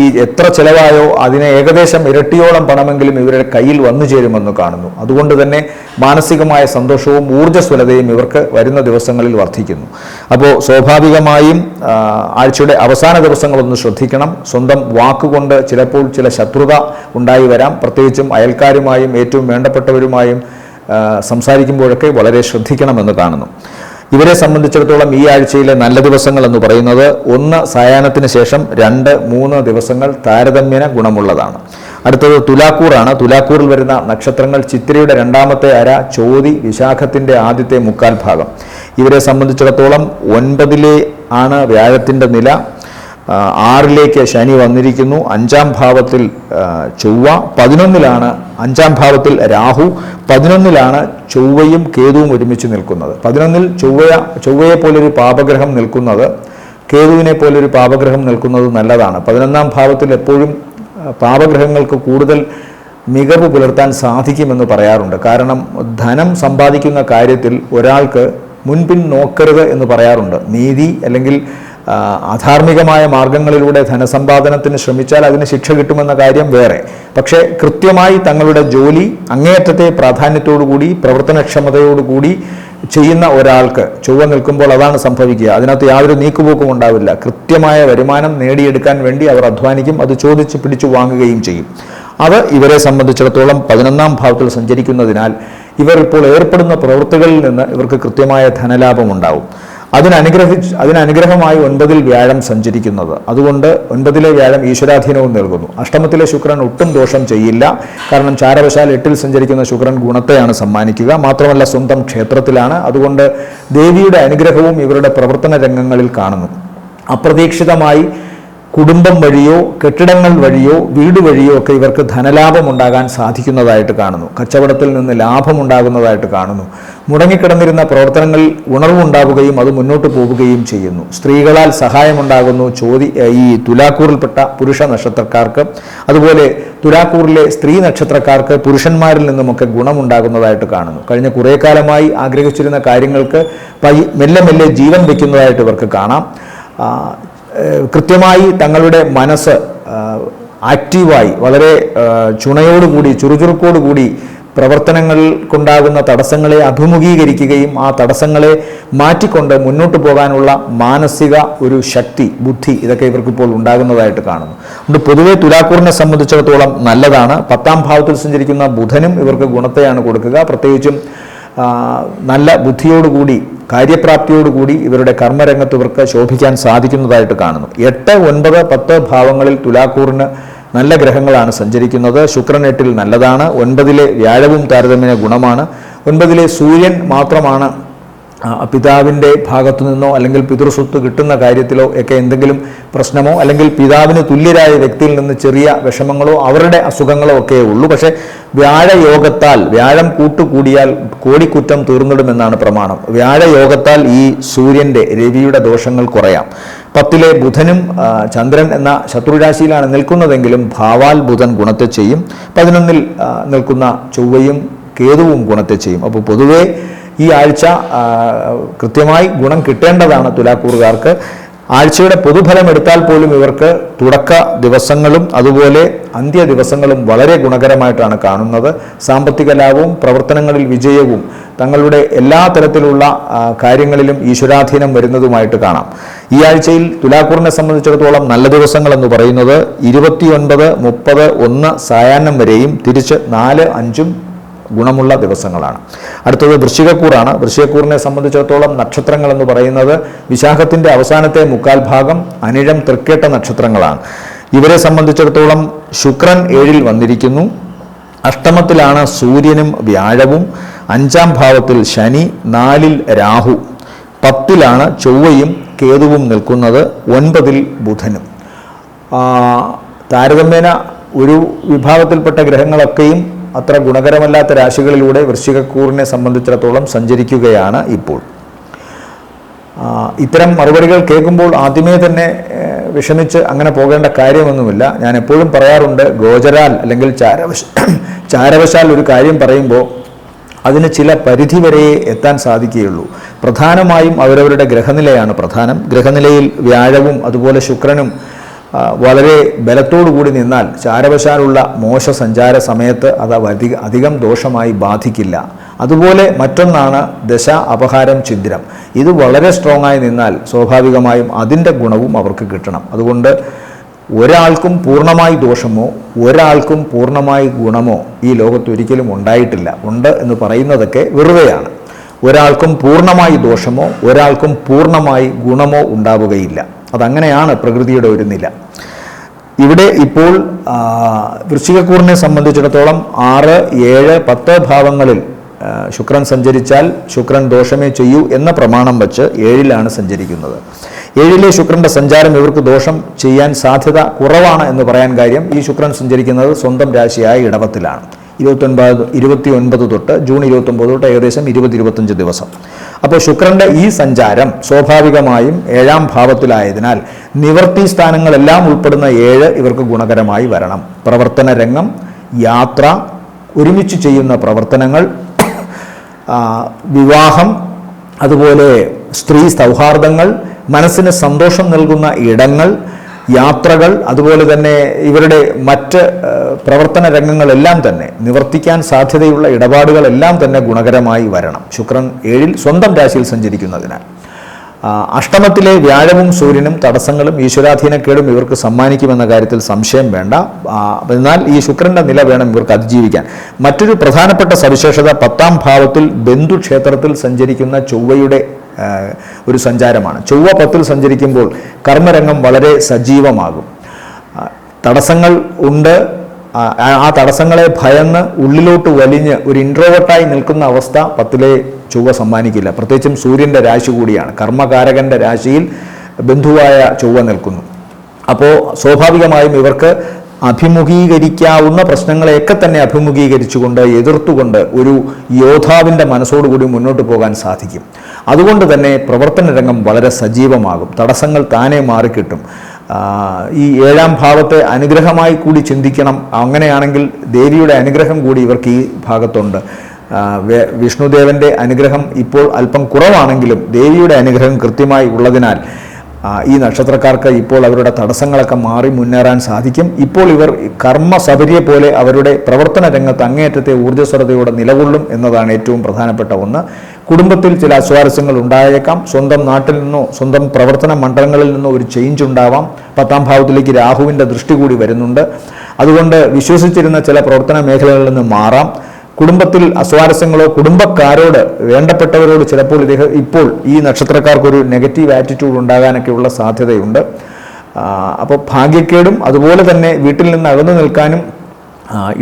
ഈ എത്ര ചിലവായോ അതിനെ ഏകദേശം ഇരട്ടിയോളം പണമെങ്കിലും ഇവരുടെ കയ്യിൽ വന്നു ചേരുമെന്ന് കാണുന്നു. അതുകൊണ്ട് തന്നെ മാനസികമായ സന്തോഷവും ഊർജ്ജസ്വലതയും ഇവർക്ക് വരുന്ന ദിവസങ്ങളിൽ വർദ്ധിക്കുന്നു. അപ്പോൾ സ്വാഭാവികമായും ആഴ്ചയുടെ അവസാന ദിവസങ്ങളൊന്ന് ശ്രദ്ധിക്കണം. സ്വന്തം വാക്കുകൊണ്ട് ചിലപ്പോൾ ചില ശത്രുത ഉണ്ടായി വരാം. പ്രത്യേകിച്ചും അയൽക്കാരുമായും ഏറ്റവും വേണ്ടപ്പെട്ടവരുമായും സംസാരിക്കുമ്പോഴൊക്കെ വളരെ ശ്രദ്ധിക്കണമെന്ന് കാണുന്നു. ഇവരെ സംബന്ധിച്ചിടത്തോളം ഈ ആഴ്ചയിലെ നല്ല ദിവസങ്ങൾ എന്ന് പറയുന്നത് 1 സായാഹ്നത്തിന് ശേഷം 2, 3 ദിവസങ്ങൾ താരതമ്യേന ഗുണമുള്ളതാണ്. അടുത്തത് തുലാക്കൂറാണ്. തുലാക്കൂറിൽ വരുന്ന നക്ഷത്രങ്ങൾ ചിത്തിരയുടെ 2ാമത്തെ അര, ചോതി, വിശാഖത്തിൻ്റെ ആദ്യത്തെ 1/4 ഭാഗം. ഇവരെ സംബന്ധിച്ചിടത്തോളം 9 ആണ് വ്യാഴത്തിൻ്റെ നില, 6 ശനി വന്നിരിക്കുന്നു, 5ാം ഭാവത്തിൽ ചൊവ്വ, 11 5ാം ഭാവത്തിൽ രാഹു, 11 ചൊവ്വയും കേതുവും ഒരുമിച്ച് നിൽക്കുന്നത്. 11 ചൊവ്വയെ പോലൊരു പാപഗ്രഹം നിൽക്കുന്നത്, കേതുവിനെ പോലൊരു പാപഗ്രഹം നിൽക്കുന്നത് നല്ലതാണ്. 11ാം ഭാവത്തിൽ എപ്പോഴും പാപഗ്രഹങ്ങൾക്ക് കൂടുതൽ മികവ് പുലർത്താൻ സാധിക്കുമെന്ന് പറയാറുണ്ട്. കാരണം ധനം സമ്പാദിക്കുന്ന കാര്യത്തിൽ ഒരാൾക്ക് മുൻപിൻ നോക്കരുത് എന്ന് പറയാറുണ്ട്. നീതി അല്ലെങ്കിൽ അധാർമികമായ മാർഗങ്ങളിലൂടെ ധനസമ്പാദനത്തിന് ശ്രമിച്ചാൽ അതിന് ശിക്ഷ കിട്ടുമെന്ന കാര്യം വേറെ. പക്ഷേ കൃത്യമായി തങ്ങളുടെ ജോലി അങ്ങേയറ്റത്തെ പ്രാധാന്യത്തോടുകൂടി പ്രവർത്തനക്ഷമതയോടുകൂടി ചെയ്യുന്ന ഒരാൾക്ക് ചൊവ്വ നിൽക്കുമ്പോൾ അതാണ് സംഭവിക്കുക. അതിനകത്ത് യാതൊരു നീക്കുപോക്കും ഉണ്ടാവില്ല. കൃത്യമായ വരുമാനം നേടിയെടുക്കാൻ വേണ്ടി അവർ അധ്വാനിക്കും. അത് ചോദിച്ച് പിടിച്ചു വാങ്ങുകയും ചെയ്യും. അത് ഇവരെ സംബന്ധിച്ചിടത്തോളം 11ാം ഭാവത്തിൽ സഞ്ചരിക്കുന്നതിനാൽ ഇവർ ഇപ്പോൾ ഏർപ്പെടുന്ന പ്രവൃത്തികളിൽ നിന്ന് ഇവർക്ക് കൃത്യമായ ധനലാഭം ഉണ്ടാവും. അതിനനുഗ്രഹമായി 9 വ്യാഴം സഞ്ചരിക്കുന്നത്. അതുകൊണ്ട് 9 വ്യാഴം ഈശ്വരാധീനവും നൽകുന്നു. അഷ്ടമത്തിലെ ശുക്രൻ ഒട്ടും ദോഷം ചെയ്യില്ല. കാരണം ചാരവശാൽ 8 സഞ്ചരിക്കുന്ന ശുക്രൻ ഗുണത്തെയാണ് സമ്മാനിക്കുക. മാത്രമല്ല സ്വന്തം ക്ഷേത്രത്തിലാണ്. അതുകൊണ്ട് ദേവിയുടെ അനുഗ്രഹവും ഇവരുടെ പ്രവർത്തന രംഗങ്ങളിൽ കാണുന്നു. അപ്രതീക്ഷിതമായി കുടുംബം വഴിയോ കെട്ടിടങ്ങൾ വഴിയോ വീട് വഴിയോ ഒക്കെ ഇവർക്ക് ധനലാഭം ഉണ്ടാകാൻ സാധിക്കുന്നതായിട്ട് കാണുന്നു. കച്ചവടത്തിൽ നിന്ന് ലാഭമുണ്ടാകുന്നതായിട്ട് കാണുന്നു. മുടങ്ങിക്കിടന്നിരുന്ന പ്രവർത്തനങ്ങളിൽ ഉണർവുണ്ടാവുകയും അത് മുന്നോട്ട് പോവുകയും ചെയ്യുന്നു. സ്ത്രീകളാൽ സഹായമുണ്ടാകുന്നു. ഈ തുലാക്കൂറിൽപ്പെട്ട പുരുഷ നക്ഷത്രക്കാർക്ക്, അതുപോലെ തുലാക്കൂറിലെ സ്ത്രീ നക്ഷത്രക്കാർക്ക് പുരുഷന്മാരിൽ നിന്നുമൊക്കെ ഗുണമുണ്ടാകുന്നതായിട്ട് കാണുന്നു. കഴിഞ്ഞ കുറേ കാലമായി ആഗ്രഹിച്ചിരുന്ന കാര്യങ്ങൾക്ക് മെല്ലെ മെല്ലെ ജീവൻ വയ്ക്കുന്നതായിട്ട് ഇവർക്ക് കാണാം. കൃത്യമായി തങ്ങളുടെ മനസ്സ് ആക്റ്റീവായി വളരെ ചുണയോടുകൂടി ചുറുചുറുക്കോടുകൂടി പ്രവർത്തനങ്ങൾക്കുണ്ടാകുന്ന തടസ്സങ്ങളെ അഭിമുഖീകരിക്കുകയും ആ തടസ്സങ്ങളെ മാറ്റിക്കൊണ്ട് മുന്നോട്ട് പോകാനുള്ള മാനസിക ഒരു ശക്തി, ബുദ്ധി ഇതൊക്കെ ഇവർക്കിപ്പോൾ ഉണ്ടാകുന്നതായിട്ട് കാണുന്നു. അതുകൊണ്ട് പൊതുവെ തുലാക്കൂറിനെ സംബന്ധിച്ചിടത്തോളം നല്ലതാണ്. 10ാം ഭാവത്തിൽ സഞ്ചരിക്കുന്ന ബുധനും ഇവർക്ക് ഗുണത്തെയാണ് കൊടുക്കുക. പ്രത്യേകിച്ചും നല്ല ബുദ്ധിയോടുകൂടി കാര്യപ്രാപ്തിയോടുകൂടി ഇവരുടെ കർമ്മരംഗത്ത് ഇവർക്ക് ശോഭിക്കാൻ സാധിക്കുന്നതായിട്ട് കാണുന്നു. 8, 9, 10 ഭാവങ്ങളിൽ തുലാക്കൂറിന് നല്ല ഗ്രഹങ്ങളാണ് സഞ്ചരിക്കുന്നത്. ശുക്രൻ 8 നല്ലതാണ്. 9 വ്യാഴവും താരതമ്യേന ഗുണമാണ്. 9 സൂര്യൻ മാത്രമാണ് പിതാവിൻ്റെ ഭാഗത്തു നിന്നോ അല്ലെങ്കിൽ പിതൃസ്വത്ത് കിട്ടുന്ന കാര്യത്തിലോ ഒക്കെ എന്തെങ്കിലും പ്രശ്നമോ അല്ലെങ്കിൽ പിതാവിന് തുല്യരായ വ്യക്തിയിൽ നിന്ന് ചെറിയ വിഷമങ്ങളോ അവരുടെ അസുഖങ്ങളോ ഒക്കെ ഉള്ളൂ. പക്ഷേ വ്യാഴയോഗത്താൽ, വ്യാഴം കൂട്ടുകൂടിയാൽ കോടിക്കുറ്റം തീർന്നിടുമെന്നാണ് പ്രമാണം. വ്യാഴയോഗത്താൽ ഈ സൂര്യൻ്റെ, രവിയുടെ ദോഷങ്ങൾ കുറയാം. 10 ബുധനും ചന്ദ്രൻ എന്ന ശത്രുരാശിയിലാണ് നിൽക്കുന്നതെങ്കിലും ഭാവാൽ ബുധൻ ഗുണത്തെ ചെയ്യും. 11 നിൽക്കുന്ന ചൊവ്വയും കേതുവും ഗുണത്തെ ചെയ്യും. അപ്പോൾ പൊതുവേ ഈ ആഴ്ച കൃത്യമായി ഗുണം കിട്ടേണ്ടതാണ് തുലാക്കൂറുകാർക്ക്. ആഴ്ചയുടെ പൊതുഫലം എടുത്താൽ പോലും ഇവർക്ക് തുടക്ക ദിവസങ്ങളും അതുപോലെ അന്ത്യ ദിവസങ്ങളും വളരെ ഗുണകരമായിട്ടാണ് കാണുന്നത്. സാമ്പത്തിക ലാഭവും പ്രവർത്തനങ്ങളിൽ വിജയവും തങ്ങളുടെ എല്ലാ തരത്തിലുള്ള കാര്യങ്ങളിലും ഈശ്വരാധീനം വരുന്നതുമായിട്ട് കാണാം. ഈ ആഴ്ചയിൽ തുലാക്കൂറിനെ സംബന്ധിച്ചിടത്തോളം നല്ല ദിവസങ്ങൾ എന്ന് പറയുന്നത് 29, 30, 1 സായാഹ്നം വരെയും തിരിച്ച് 4, 5 ഗുണമുള്ള ദിവസങ്ങളാണ്. അടുത്തത് വൃശ്ചികക്കൂറാണ്. വൃശ്ചികക്കൂറിനെ സംബന്ധിച്ചിടത്തോളം നക്ഷത്രങ്ങൾ എന്ന് പറയുന്നത് വിശാഖത്തിൻ്റെ അവസാനത്തെ 1/4 ഭാഗം, അനിഴം, തൃക്കേട്ട നക്ഷത്രങ്ങളാണ്. ഇവരെ സംബന്ധിച്ചിടത്തോളം ശുക്രൻ 7 വന്നിരിക്കുന്നു. അഷ്ടമത്തിലാണ് സൂര്യനും വ്യാഴവും, 5ാം ഭാവത്തിൽ ശനി, 4 രാഹു, 10 ചൊവ്വയും കേതുവും നിൽക്കുന്നത്, 9 ബുധനും. താരതമ്യേന ഒരു വിഭാഗത്തിൽപ്പെട്ട ഗ്രഹങ്ങളൊക്കെയും അത്ര ഗുണകരമല്ലാത്ത രാശികളിലൂടെ വൃശ്ചികക്കൂറിനെ സംബന്ധിച്ചിടത്തോളം സഞ്ചരിക്കുകയാണ് ഇപ്പോൾ. ഇത്തരം മറുപടികൾ കേൾക്കുമ്പോൾ ആദ്യമേ തന്നെ വിഷമിച്ച് അങ്ങനെ പോകേണ്ട കാര്യമൊന്നുമില്ല. ഞാൻ എപ്പോഴും പറയാറുണ്ട്, ഗോചരാൽ അല്ലെങ്കിൽ ചാരവശാൽ ഒരു കാര്യം പറയുമ്പോൾ അതിന് ചില പരിധി വരെയേ എത്താൻ സാധിക്കുകയുള്ളൂ. പ്രധാനമായും അവരവരുടെ ഗ്രഹനിലയാണ് പ്രധാനം. ഗ്രഹനിലയിൽ വ്യാഴവും അതുപോലെ ശുക്രനും വളരെ ബലത്തോടുകൂടി നിന്നാൽ ചാരവശാലുള്ള മോശ സഞ്ചാര സമയത്ത് അത് അധികം ദോഷമായി ബാധിക്കില്ല. അതുപോലെ മറ്റൊന്നാണ് ദശ, അപഹാരം, ഛിദ്രം. ഇത് വളരെ സ്ട്രോങ് ആയി നിന്നാൽ സ്വാഭാവികമായും അതിൻ്റെ ഗുണവും അവർക്ക് കിട്ടണം. അതുകൊണ്ട് ഒരാൾക്കും പൂർണ്ണമായി ദോഷമോ ഒരാൾക്കും പൂർണ്ണമായി ഗുണമോ ഈ ലോകത്ത് ഒരിക്കലും ഉണ്ടായിട്ടില്ല. ഉണ്ട് എന്ന് പറയുന്നതൊക്കെ വെറുതെയാണ്. ഒരാൾക്കും പൂർണ്ണമായി ദോഷമോ ഒരാൾക്കും പൂർണ്ണമായി ഗുണമോ ഉണ്ടാവുകയില്ല. അതങ്ങനെയാണ് പ്രകൃതിയുടെ ഒരു നില. ഇവിടെ ഇപ്പോൾ വൃശ്ചികക്കൂറിനെ സംബന്ധിച്ചിടത്തോളം 6, 7, 10 ഭാവങ്ങളിൽ ശുക്രൻ സഞ്ചരിച്ചാൽ ശുക്രൻ ദോഷമേ ചെയ്യൂ എന്ന പ്രമാണം വച്ച് 7-ലാണ് സഞ്ചരിക്കുന്നത്. 7-ലെ ശുക്രന്റെ സഞ്ചാരം ഇവർക്ക് ദോഷം ചെയ്യാൻ സാധ്യത കുറവാണ് എന്ന് പറയാൻ കാര്യം ഈ ശുക്രൻ സഞ്ചരിക്കുന്നത് സ്വന്തം രാശിയായ ഇടവത്തിലാണ്. 29 തൊട്ട് ജൂൺ 29 തൊട്ട് ഏകദേശം 20-25 ദിവസം. അപ്പോൾ ശുക്രന്റെ ഈ സഞ്ചാരം സ്വാഭാവികമായും 7-ാം ഭാവത്തിലായതിനാൽ നിവർത്തി സ്ഥാനങ്ങളെല്ലാം ഉൾപ്പെടുന്ന 7 ഇവർക്ക് ഗുണകരമായി വരണം. പ്രവർത്തന രംഗം, യാത്ര, ഒരുമിച്ച് ചെയ്യുന്ന പ്രവർത്തനങ്ങൾ, വിവാഹം, അതുപോലെ സ്ത്രീ സൗഹാർദ്ദങ്ങൾ, മനസ്സിന് സന്തോഷം നൽകുന്ന ഇടങ്ങൾ, യാത്രകൾ, അതുപോലെ തന്നെ ഇവരുടെ മറ്റ് പ്രവർത്തന രംഗങ്ങളെല്ലാം തന്നെ നിവർത്തിക്കാൻ സാധ്യതയുള്ള ഇടപാടുകളെല്ലാം തന്നെ ഗുണകരമായി വരണം. ശുക്രൻ 7-ൽ സ്വന്തം രാശിയിൽ സഞ്ചരിക്കുന്നതിനാൽ. അഷ്ടമത്തിലെ വ്യാഴവും സൂര്യനും തടസ്സങ്ങളും ഈശ്വരാധീനക്കേടും ഇവർക്ക് സമ്മാനിക്കുമെന്ന കാര്യത്തിൽ സംശയം വേണ്ട. എന്നാൽ ഈ ശുക്രന്റെ നില വേണം ഇവർക്ക് അതിജീവിക്കാൻ. മറ്റൊരു പ്രധാനപ്പെട്ട സവിശേഷത 10-ാം ഭാവത്തിൽ ബന്ധുക്ഷേത്രത്തിൽ സഞ്ചരിക്കുന്ന ചൊവ്വയുടെ ഒരു സഞ്ചാരമാണ്. ചൊവ്വ 10-ൽ സഞ്ചരിക്കുമ്പോൾ കർമ്മരംഗം വളരെ സജീവമാകും. തടസ്സങ്ങൾ ഉണ്ട്. ആ തടസ്സങ്ങളെ ഭയന്ന് ഉള്ളിലോട്ട് വലിഞ്ഞ് ഒരു ഇൻട്രോവേർട്ടായി നിൽക്കുന്ന അവസ്ഥ 10-ലെ ചൊവ്വ സമ്മാനിക്കില്ല. പ്രത്യേകിച്ചും സൂര്യൻ്റെ രാശി കൂടിയാണ്. കർമ്മകാരകൻ്റെ രാശിയിൽ ബന്ധുവായ ചൊവ്വ നിൽക്കുന്നു. അപ്പോൾ സ്വാഭാവികമായും ഇവർക്ക് അഭിമുഖീകരിക്കാവുന്ന പ്രശ്നങ്ങളെയൊക്കെ തന്നെ അഭിമുഖീകരിച്ചുകൊണ്ട് എതിർത്തുകൊണ്ട് ഒരു യോദ്ധാവിൻ്റെ മനസ്സോടുകൂടി മുന്നോട്ട് പോകാൻ സാധിക്കും. അതുകൊണ്ട് തന്നെ പ്രവർത്തന രംഗം വളരെ സജീവമാകും. തടസ്സങ്ങൾ താനെ മാറിക്കിട്ടും. ഈ 7-ാം ഭാവത്തെ അനുഗ്രഹമായി കൂടി ചിന്തിക്കണം. അങ്ങനെയാണെങ്കിൽ ദേവിയുടെ അനുഗ്രഹം കൂടി ഇവർക്ക് ഈ ഭാഗത്തുണ്ട്. വിഷ്ണുദേവൻ്റെ അനുഗ്രഹം ഇപ്പോൾ അല്പം കുറവാണെങ്കിലും ദേവിയുടെ അനുഗ്രഹം കൃത്യമായി ഉള്ളതിനാൽ ഈ നക്ഷത്രക്കാർക്ക് ഇപ്പോൾ അവരുടെ തടസ്സങ്ങളൊക്കെ മാറി മുന്നേറാൻ സാധിക്കും. ഇപ്പോൾ ഇവർ കർമ്മസബരിയെ പോലെ അവരുടെ പ്രവർത്തന രംഗത്ത് അങ്ങേയറ്റത്തെ ഊർജ്ജസ്വരതയോടെ നിലകൊള്ളും എന്നതാണ് ഏറ്റവും പ്രധാനപ്പെട്ട ഒന്ന്. കുടുംബത്തിൽ ചില അസ്വാരസ്യങ്ങൾ ഉണ്ടായേക്കാം. സ്വന്തം നാട്ടിൽ നിന്നോ സ്വന്തം പ്രവർത്തന മണ്ഡലങ്ങളിൽ നിന്നോ ഒരു ചേഞ്ച് ഉണ്ടാവാം. 10-ാം ഭാവത്തിലേക്ക് രാഹുവിൻ്റെ ദൃഷ്ടി കൂടി വരുന്നുണ്ട്. അതുകൊണ്ട് വിശ്വസിച്ചിരുന്ന ചില പ്രവർത്തന മേഖലകളിൽ നിന്ന് മാറാം. കുടുംബത്തിൽ അസ്വാരസ്യങ്ങളോ കുടുംബക്കാരോട് വേണ്ടപ്പെട്ടവരോട് ചിലപ്പോൾ ഇപ്പോൾ ഈ നക്ഷത്രക്കാർക്കൊരു നെഗറ്റീവ് ആറ്റിറ്റ്യൂഡ് ഉണ്ടാകാനൊക്കെയുള്ള സാധ്യതയുണ്ട്. അപ്പോൾ ഭാഗ്യക്കേടും അതുപോലെ തന്നെ വീട്ടിൽ നിന്ന് അകന്നു നിൽക്കാനും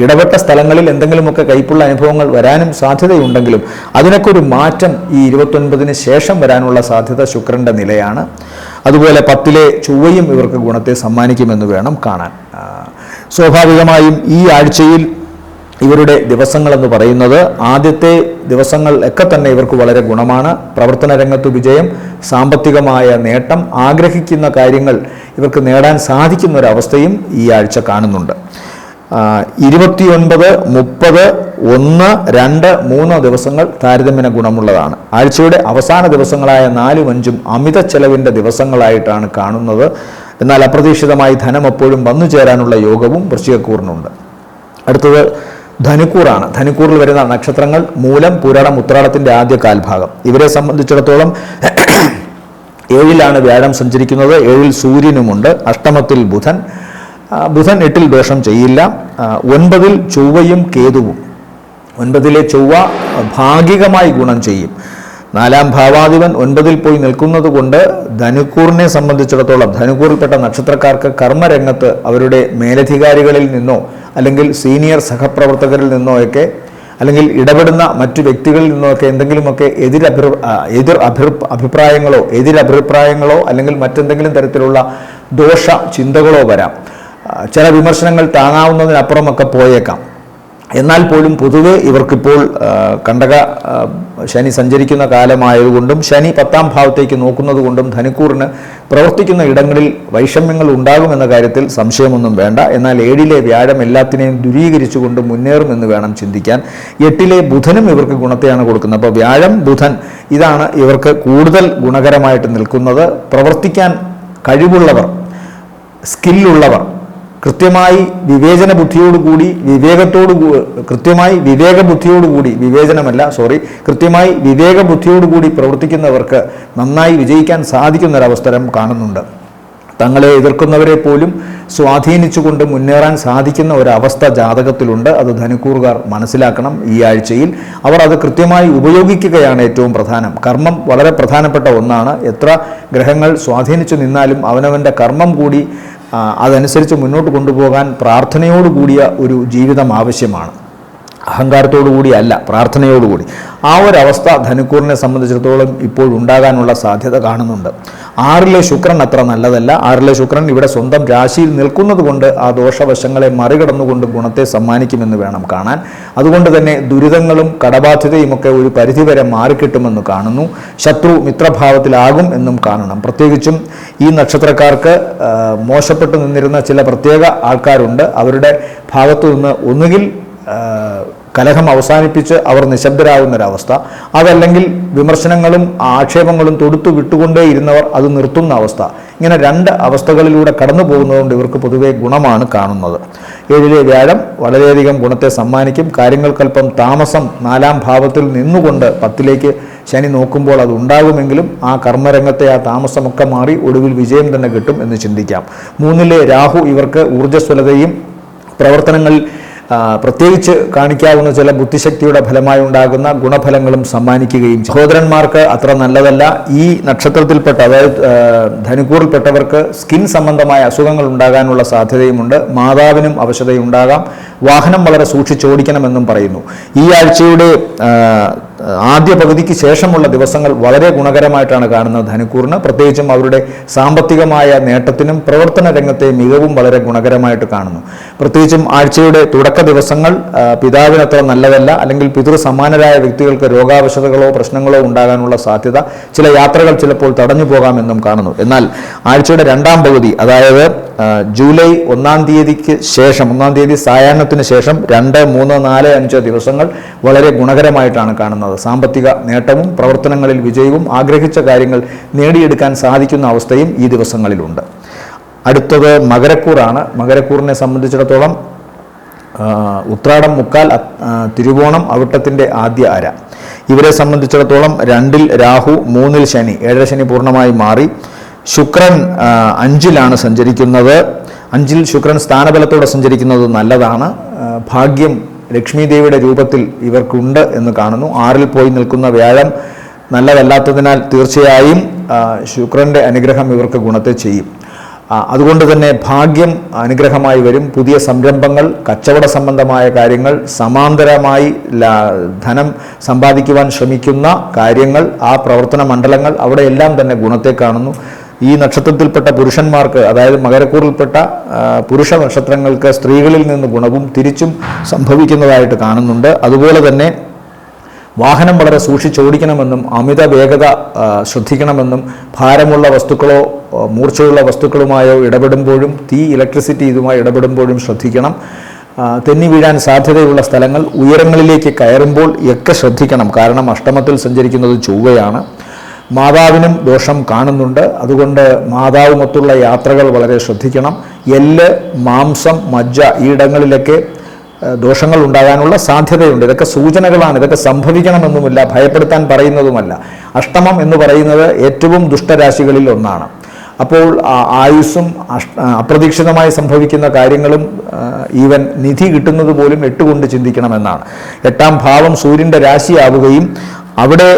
ഇടപെട്ട സ്ഥലങ്ങളിൽ എന്തെങ്കിലുമൊക്കെ കയ്പുള്ള അനുഭവങ്ങൾ വരാനും സാധ്യതയുണ്ടെങ്കിലും അതിനൊക്കെ ഒരു മാറ്റം ഈ 29-ന് ശേഷം വരാനുള്ള സാധ്യത ശുക്രൻ്റെ നിലയാണ്. അതുപോലെ 10-ലെ ചൊവ്വയും ഇവർക്ക് ഗുണത്തെ സമ്മാനിക്കുമെന്ന് വേണം കാണാൻ. സ്വാഭാവികമായും ഈ ആഴ്ചയിൽ ഇവരുടെ ദിവസങ്ങളെന്ന് പറയുന്നത് ആദ്യത്തെ ദിവസങ്ങൾ ഒക്കെ തന്നെ ഇവർക്ക് വളരെ ഗുണമാണ്. പ്രവർത്തന രംഗത്ത് വിജയം, സാമ്പത്തികമായ നേട്ടം, ആഗ്രഹിക്കുന്ന കാര്യങ്ങൾ ഇവർക്ക് നേടാൻ സാധിക്കുന്ന ഒരവസ്ഥയും ഈ ആഴ്ച കാണുന്നുണ്ട്. 29, 30, 1, 2, 3 ദിവസങ്ങൾ താരതമ്യേന ഗുണമുള്ളതാണ്. ആഴ്ചയുടെ അവസാന ദിവസങ്ങളായ 4, 5 അമിത ചെലവിൻ്റെ ദിവസങ്ങളായിട്ടാണ് കാണുന്നത്. എന്നാൽ അപ്രതീക്ഷിതമായി ധനം എപ്പോഴും വന്നു ചേരാനുള്ള യോഗവും വൃശ്ചികക്കൂറിനുണ്ട്. അടുത്തത് ധനുക്കൂറാണ്. ധനുക്കൂറിൽ വരുന്ന നക്ഷത്രങ്ങൾ മൂലം, പൂരാടം, ഉത്രാടത്തിൻ്റെ ആദ്യ കാൽഭാഗം. ഇവരെ സംബന്ധിച്ചിടത്തോളം 7-ലാണ് വ്യാഴം സഞ്ചരിക്കുന്നത്. 7-ൽ സൂര്യനുമുണ്ട്. അഷ്ടമത്തിൽ ബുധൻ 8-ൽ ദോഷം ചെയ്യില്ല. 9-ൽ ചൊവ്വയും കേതുവും. 9-ലെ ചൊവ്വ ഭാഗികമായി ഗുണം ചെയ്യും. 4-ാം ഭാവാധിപൻ 9-ൽ പോയി നിൽക്കുന്നത് കൊണ്ട് ധനുക്കൂറിനെ സംബന്ധിച്ചിടത്തോളം ധനുക്കൂറിൽപ്പെട്ട നക്ഷത്രക്കാർക്ക് കർമ്മരംഗത്ത് അവരുടെ മേലധികാരികളിൽ നിന്നോ അല്ലെങ്കിൽ സീനിയർ സഹപ്രവർത്തകരിൽ നിന്നോ ഒക്കെ അല്ലെങ്കിൽ ഇടപെടുന്ന മറ്റു വ്യക്തികളിൽ നിന്നൊക്കെ എന്തെങ്കിലുമൊക്കെ എതിരഭിപ്രായങ്ങളോ അല്ലെങ്കിൽ മറ്റെന്തെങ്കിലും തരത്തിലുള്ള ദോഷ ചിന്തകളോ വരാം. ചില വിമർശനങ്ങൾ താങ്ങാവുന്നതിനപ്പുറമൊക്കെ പോയേക്കാം. എന്നാൽ പോലും പൊതുവെ ഇവർക്കിപ്പോൾ കണ്ടക ശനി സഞ്ചരിക്കുന്ന കാലമായതുകൊണ്ടും ശനി 10ാം ഭാവത്തേക്ക് നോക്കുന്നത് കൊണ്ടും ധനുക്കൂറിന് പ്രവർത്തിക്കുന്ന ഇടങ്ങളിൽ വൈഷമ്യങ്ങൾ ഉണ്ടാകുമെന്ന കാര്യത്തിൽ സംശയമൊന്നും വേണ്ട. എന്നാൽ 7ലെ വ്യാഴം എല്ലാത്തിനെയും ദുരീകരിച്ചുകൊണ്ട് മുന്നേറുമെന്ന് വേണം ചിന്തിക്കാൻ. 8ലെ ബുധനും ഇവർക്ക് ഗുണത്തെയാണ് കൊടുക്കുന്നത്. അപ്പോൾ വ്യാഴം, ബുധൻ ഇതാണ് ഇവർക്ക് കൂടുതൽ ഗുണകരമായിട്ട് നിൽക്കുന്നത്. പ്രവർത്തിക്കാൻ കഴിവുള്ളവർ, സ്കില്ലുള്ളവർ, കൃത്യമായി വിവേചന ബുദ്ധിയോടുകൂടി കൃത്യമായി വിവേകബുദ്ധിയോടുകൂടി പ്രവർത്തിക്കുന്നവർക്ക് നന്നായി വിജയിക്കാൻ സാധിക്കുന്നൊരവസരം കാണുന്നുണ്ട്. തങ്ങളെ എതിർക്കുന്നവരെ പോലും സ്വാധീനിച്ചുകൊണ്ട് മുന്നേറാൻ സാധിക്കുന്ന ഒരവസ്ഥ ജാതകത്തിലുണ്ട്. അത് ധനുക്കൂറുകാർ മനസ്സിലാക്കണം. ഈ ആഴ്ചയിൽ അവർ അത് കൃത്യമായി ഉപയോഗിക്കുകയാണ് ഏറ്റവും പ്രധാനം. കർമ്മം വളരെ പ്രധാനപ്പെട്ട ഒന്നാണ്. എത്ര ഗ്രഹങ്ങൾ സ്വാധീനിച്ചു നിന്നാലും അവനവൻ്റെ കർമ്മം കൂടി അതനുസരിച്ച് മുന്നോട്ട് കൊണ്ടുപോകാൻ പ്രാർത്ഥനയോടുകൂടിയ ഒരു ജീവിതം ആവശ്യമാണ്. അഹങ്കാരത്തോടുകൂടിയല്ല, പ്രാർത്ഥനയോടുകൂടി. ആ ഒരവസ്ഥ ധനുക്കൂറിനെ സംബന്ധിച്ചിടത്തോളം ഇപ്പോൾ ഉണ്ടാകാനുള്ള സാധ്യത കാണുന്നുണ്ട്. 6ലെ ശുക്രൻ അത്ര നല്ലതല്ല. 6ലെ ശുക്രൻ ഇവിടെ സ്വന്തം രാശിയിൽ നിൽക്കുന്നത് കൊണ്ട് ആ ദോഷവശങ്ങളെ മറികടന്നുകൊണ്ട് ഗുണത്തെ സമ്മാനിക്കുമെന്ന് വേണം കാണാൻ. അതുകൊണ്ട് തന്നെ ദുരിതങ്ങളും കടബാധ്യതയുമൊക്കെ ഒരു പരിധിവരെ മാറിക്കിട്ടുമെന്ന് കാണുന്നു. ശത്രു മിത്രഭാവത്തിലാകും എന്നും കാണണം. പ്രത്യേകിച്ചും ഈ നക്ഷത്രക്കാർക്ക് മോശപ്പെട്ടു നിന്നിരുന്ന ചില പ്രത്യേക ആൾക്കാരുണ്ട്. അവരുടെ ഭാഗത്തു നിന്ന് ഒന്നുകിൽ കലഹം അവസാനിപ്പിച്ച് അവർ നിശബ്ദരാകുന്നൊരവസ്ഥ, അതല്ലെങ്കിൽ വിമർശനങ്ങളും ആക്ഷേപങ്ങളും തൊടുത്തു വിട്ടുകൊണ്ടേയിരുന്നവർ അത് നിർത്തുന്ന അവസ്ഥ. ഇങ്ങനെ 2 അവസ്ഥകളിലൂടെ കടന്നു പോകുന്നതുകൊണ്ട് ഇവർക്ക് പൊതുവെ ഗുണമാണ് കാണുന്നത്. 7ലെ വ്യാഴം വളരെയധികം ഗുണത്തെ സമ്മാനിക്കും. കാര്യങ്ങൾക്കല്പം താമസം 4ാം ഭാവത്തിൽ നിന്നുകൊണ്ട് 10ലേക്ക് ശനി നോക്കുമ്പോൾ അത് ഉണ്ടാകുമെങ്കിലും ആ കർമ്മരംഗത്തെ ആ താമസമൊക്കെ മാറി ഒടുവിൽ വിജയം തന്നെ കിട്ടും എന്ന് ചിന്തിക്കാം. 3ലെ രാഹു ഇവർക്ക് ഊർജ്ജസ്വലതയും പ്രവർത്തനങ്ങളിൽ പ്രത്യേകിച്ച് കാണിക്കാവുന്ന ചില ബുദ്ധിശക്തിയുടെ ഫലമായി ഉണ്ടാകുന്ന ഗുണഫലങ്ങളും സമ്മാനിക്കുകയും. സഹോദരന്മാർക്ക് അത്ര നല്ലതല്ല. ഈ നക്ഷത്രത്തിൽപ്പെട്ട, അതായത് ധനുക്കൂറിൽപ്പെട്ടവർക്ക് സ്കിൻ സംബന്ധമായ അസുഖങ്ങൾ ഉണ്ടാകാനുള്ള സാധ്യതയുമുണ്ട്. മാതാവിനും അവശതയുണ്ടാകാം. വാഹനം വളരെ സൂക്ഷിച്ചോടിക്കണമെന്നും പറയുന്നു. ഈ ആഴ്ചയുടെ ആദ്യ പകുതിക്ക് ശേഷമുള്ള ദിവസങ്ങൾ വളരെ ഗുണകരമായിട്ടാണ് കാണുന്നത് ധനുക്കൂറിന്. പ്രത്യേകിച്ചും അവരുടെ സാമ്പത്തികമായ നേട്ടത്തിനും പ്രവർത്തന രംഗത്തെ മികവും വളരെ ഗുണകരമായിട്ട് കാണുന്നു. പ്രത്യേകിച്ചും ആഴ്ചയുടെ തുടക്ക ദിവസങ്ങൾ പിതാവിനത്ര നല്ലതല്ല, അല്ലെങ്കിൽ പിതൃസമാനരായ വ്യക്തികൾക്ക് രോഗാവശതകളോ പ്രശ്നങ്ങളോ ഉണ്ടാകാനുള്ള സാധ്യത, ചില യാത്രകൾ ചിലപ്പോൾ തടഞ്ഞു പോകാമെന്നും കാണുന്നു. എന്നാൽ ആഴ്ചയുടെ 2ാം പകുതി, അതായത് ജൂലൈ 1-ാം തീയതിക്ക് ശേഷം, 1-ാം തീയതി സായാഹ്നത്തിന് ശേഷം 2, 3, 4, 5 ദിവസങ്ങൾ വളരെ ഗുണകരമായിട്ടാണ് കാണുന്നത്. സാമ്പത്തിക നേട്ടവും പ്രവർത്തനങ്ങളിൽ വിജയവും ആഗ്രഹിച്ച കാര്യങ്ങൾ നേടിയെടുക്കാൻ സാധിക്കുന്ന അവസ്ഥയും ഈ ദിവസങ്ങളിലുണ്ട്. അടുത്തത് മകരക്കൂറാണ്. മകരക്കൂറിനെ സംബന്ധിച്ചിടത്തോളം ഉത്രാടം, മുക്കാൽ, തിരുവോണം, അവിട്ടത്തിൻ്റെ ആദ്യ അര. ഇവരെ സംബന്ധിച്ചിടത്തോളം 2ൽ രാഹു, 3ൽ ശനി, 7ര ശനി പൂർണ്ണമായി മാറി. ശുക്രൻ 5ലാണ് സഞ്ചരിക്കുന്നത്. 5ൽ ശുക്രൻ സ്ഥാനബലത്തോടെ സഞ്ചരിക്കുന്നത് നല്ലതാണ്. ഭാഗ്യം ലക്ഷ്മി ദേവിയുടെ രൂപത്തിൽ ഇവർക്കുണ്ട് എന്ന് കാണുന്നു. 6ൽ പോയി നിൽക്കുന്ന വ്യാഴം നല്ലതല്ലാത്തതിനാൽ തീർച്ചയായും ശുക്രൻ്റെ അനുഗ്രഹം ഇവർക്ക് ഗുണത്തെ ചെയ്യും. അതുകൊണ്ട് തന്നെ ഭാഗ്യം അനുഗ്രഹമായി വരും. പുതിയ സംരംഭങ്ങൾ, കച്ചവട സംബന്ധമായ കാര്യങ്ങൾ, സമാന്തരമായി ധനം സമ്പാദിക്കുവാൻ ശ്രമിക്കുന്ന കാര്യങ്ങൾ, ആ പ്രവർത്തന മണ്ഡലങ്ങൾ, അവിടെയെല്ലാം തന്നെ ഗുണത്തെ കാണുന്നു. ഈ നക്ഷത്രത്തിൽപ്പെട്ട പുരുഷന്മാർക്ക്, അതായത് മകരക്കൂറിൽപ്പെട്ട പുരുഷ നക്ഷത്രങ്ങൾക്ക് സ്ത്രീകളിൽ നിന്ന് ഗുണവും തിരിച്ചും സംഭവിക്കുന്നതായിട്ട് കാണുന്നുണ്ട്. അതുപോലെ തന്നെ വാഹനം വളരെ സൂക്ഷിച്ചോടിക്കണമെന്നും അമിത വേഗത ശ്രദ്ധിക്കണമെന്നും ഭാരമുള്ള വസ്തുക്കളോ മൂർച്ചയുള്ള വസ്തുക്കളുമായോ ഇടപെടുമ്പോഴും ഇലക്ട്രിസിറ്റി ഇതുമായി ഇടപെടുമ്പോഴും ശ്രദ്ധിക്കണം. തെന്നി വീഴാൻ സാധ്യതയുള്ള സ്ഥലങ്ങൾ, ഉയരങ്ങളിലേക്ക് കയറുമ്പോൾ ഒക്കെ ശ്രദ്ധിക്കണം. കാരണം അഷ്ടമത്തിൽ സഞ്ചരിക്കുന്നത് ചൊവ്വയാണ്. മാതാവിനും ദോഷം കാണുന്നുണ്ട്. അതുകൊണ്ട് മാതാവുമൊത്തുള്ള യാത്രകൾ വളരെ ശ്രദ്ധിക്കണം. എല്ല്, മാംസം, മജ്ജ ഈ ഇടങ്ങളിലൊക്കെ ദോഷങ്ങൾ ഉണ്ടാകാനുള്ള സാധ്യതയുണ്ട്. ഇതൊക്കെ സൂചനകളാണ്. ഇതൊക്കെ സംഭവിക്കണമെന്നുമില്ല, ഭയപ്പെടുത്താൻ പറയുന്നതുമല്ല. അഷ്ടമം എന്ന് പറയുന്നത് ഏറ്റവും ദുഷ്ടരാശികളിൽ ഒന്നാണ്. അപ്പോൾ ആയുസ്സും അപ്രതീക്ഷിതമായി സംഭവിക്കുന്ന കാര്യങ്ങളും ഈവൻ നിധി കിട്ടുന്നത് പോലും 8 കൊണ്ട് ചിന്തിക്കണമെന്നാണ്. 8ാം ഭാവം സൂര്യൻ്റെ രാശിയാവുകയും അവിടെ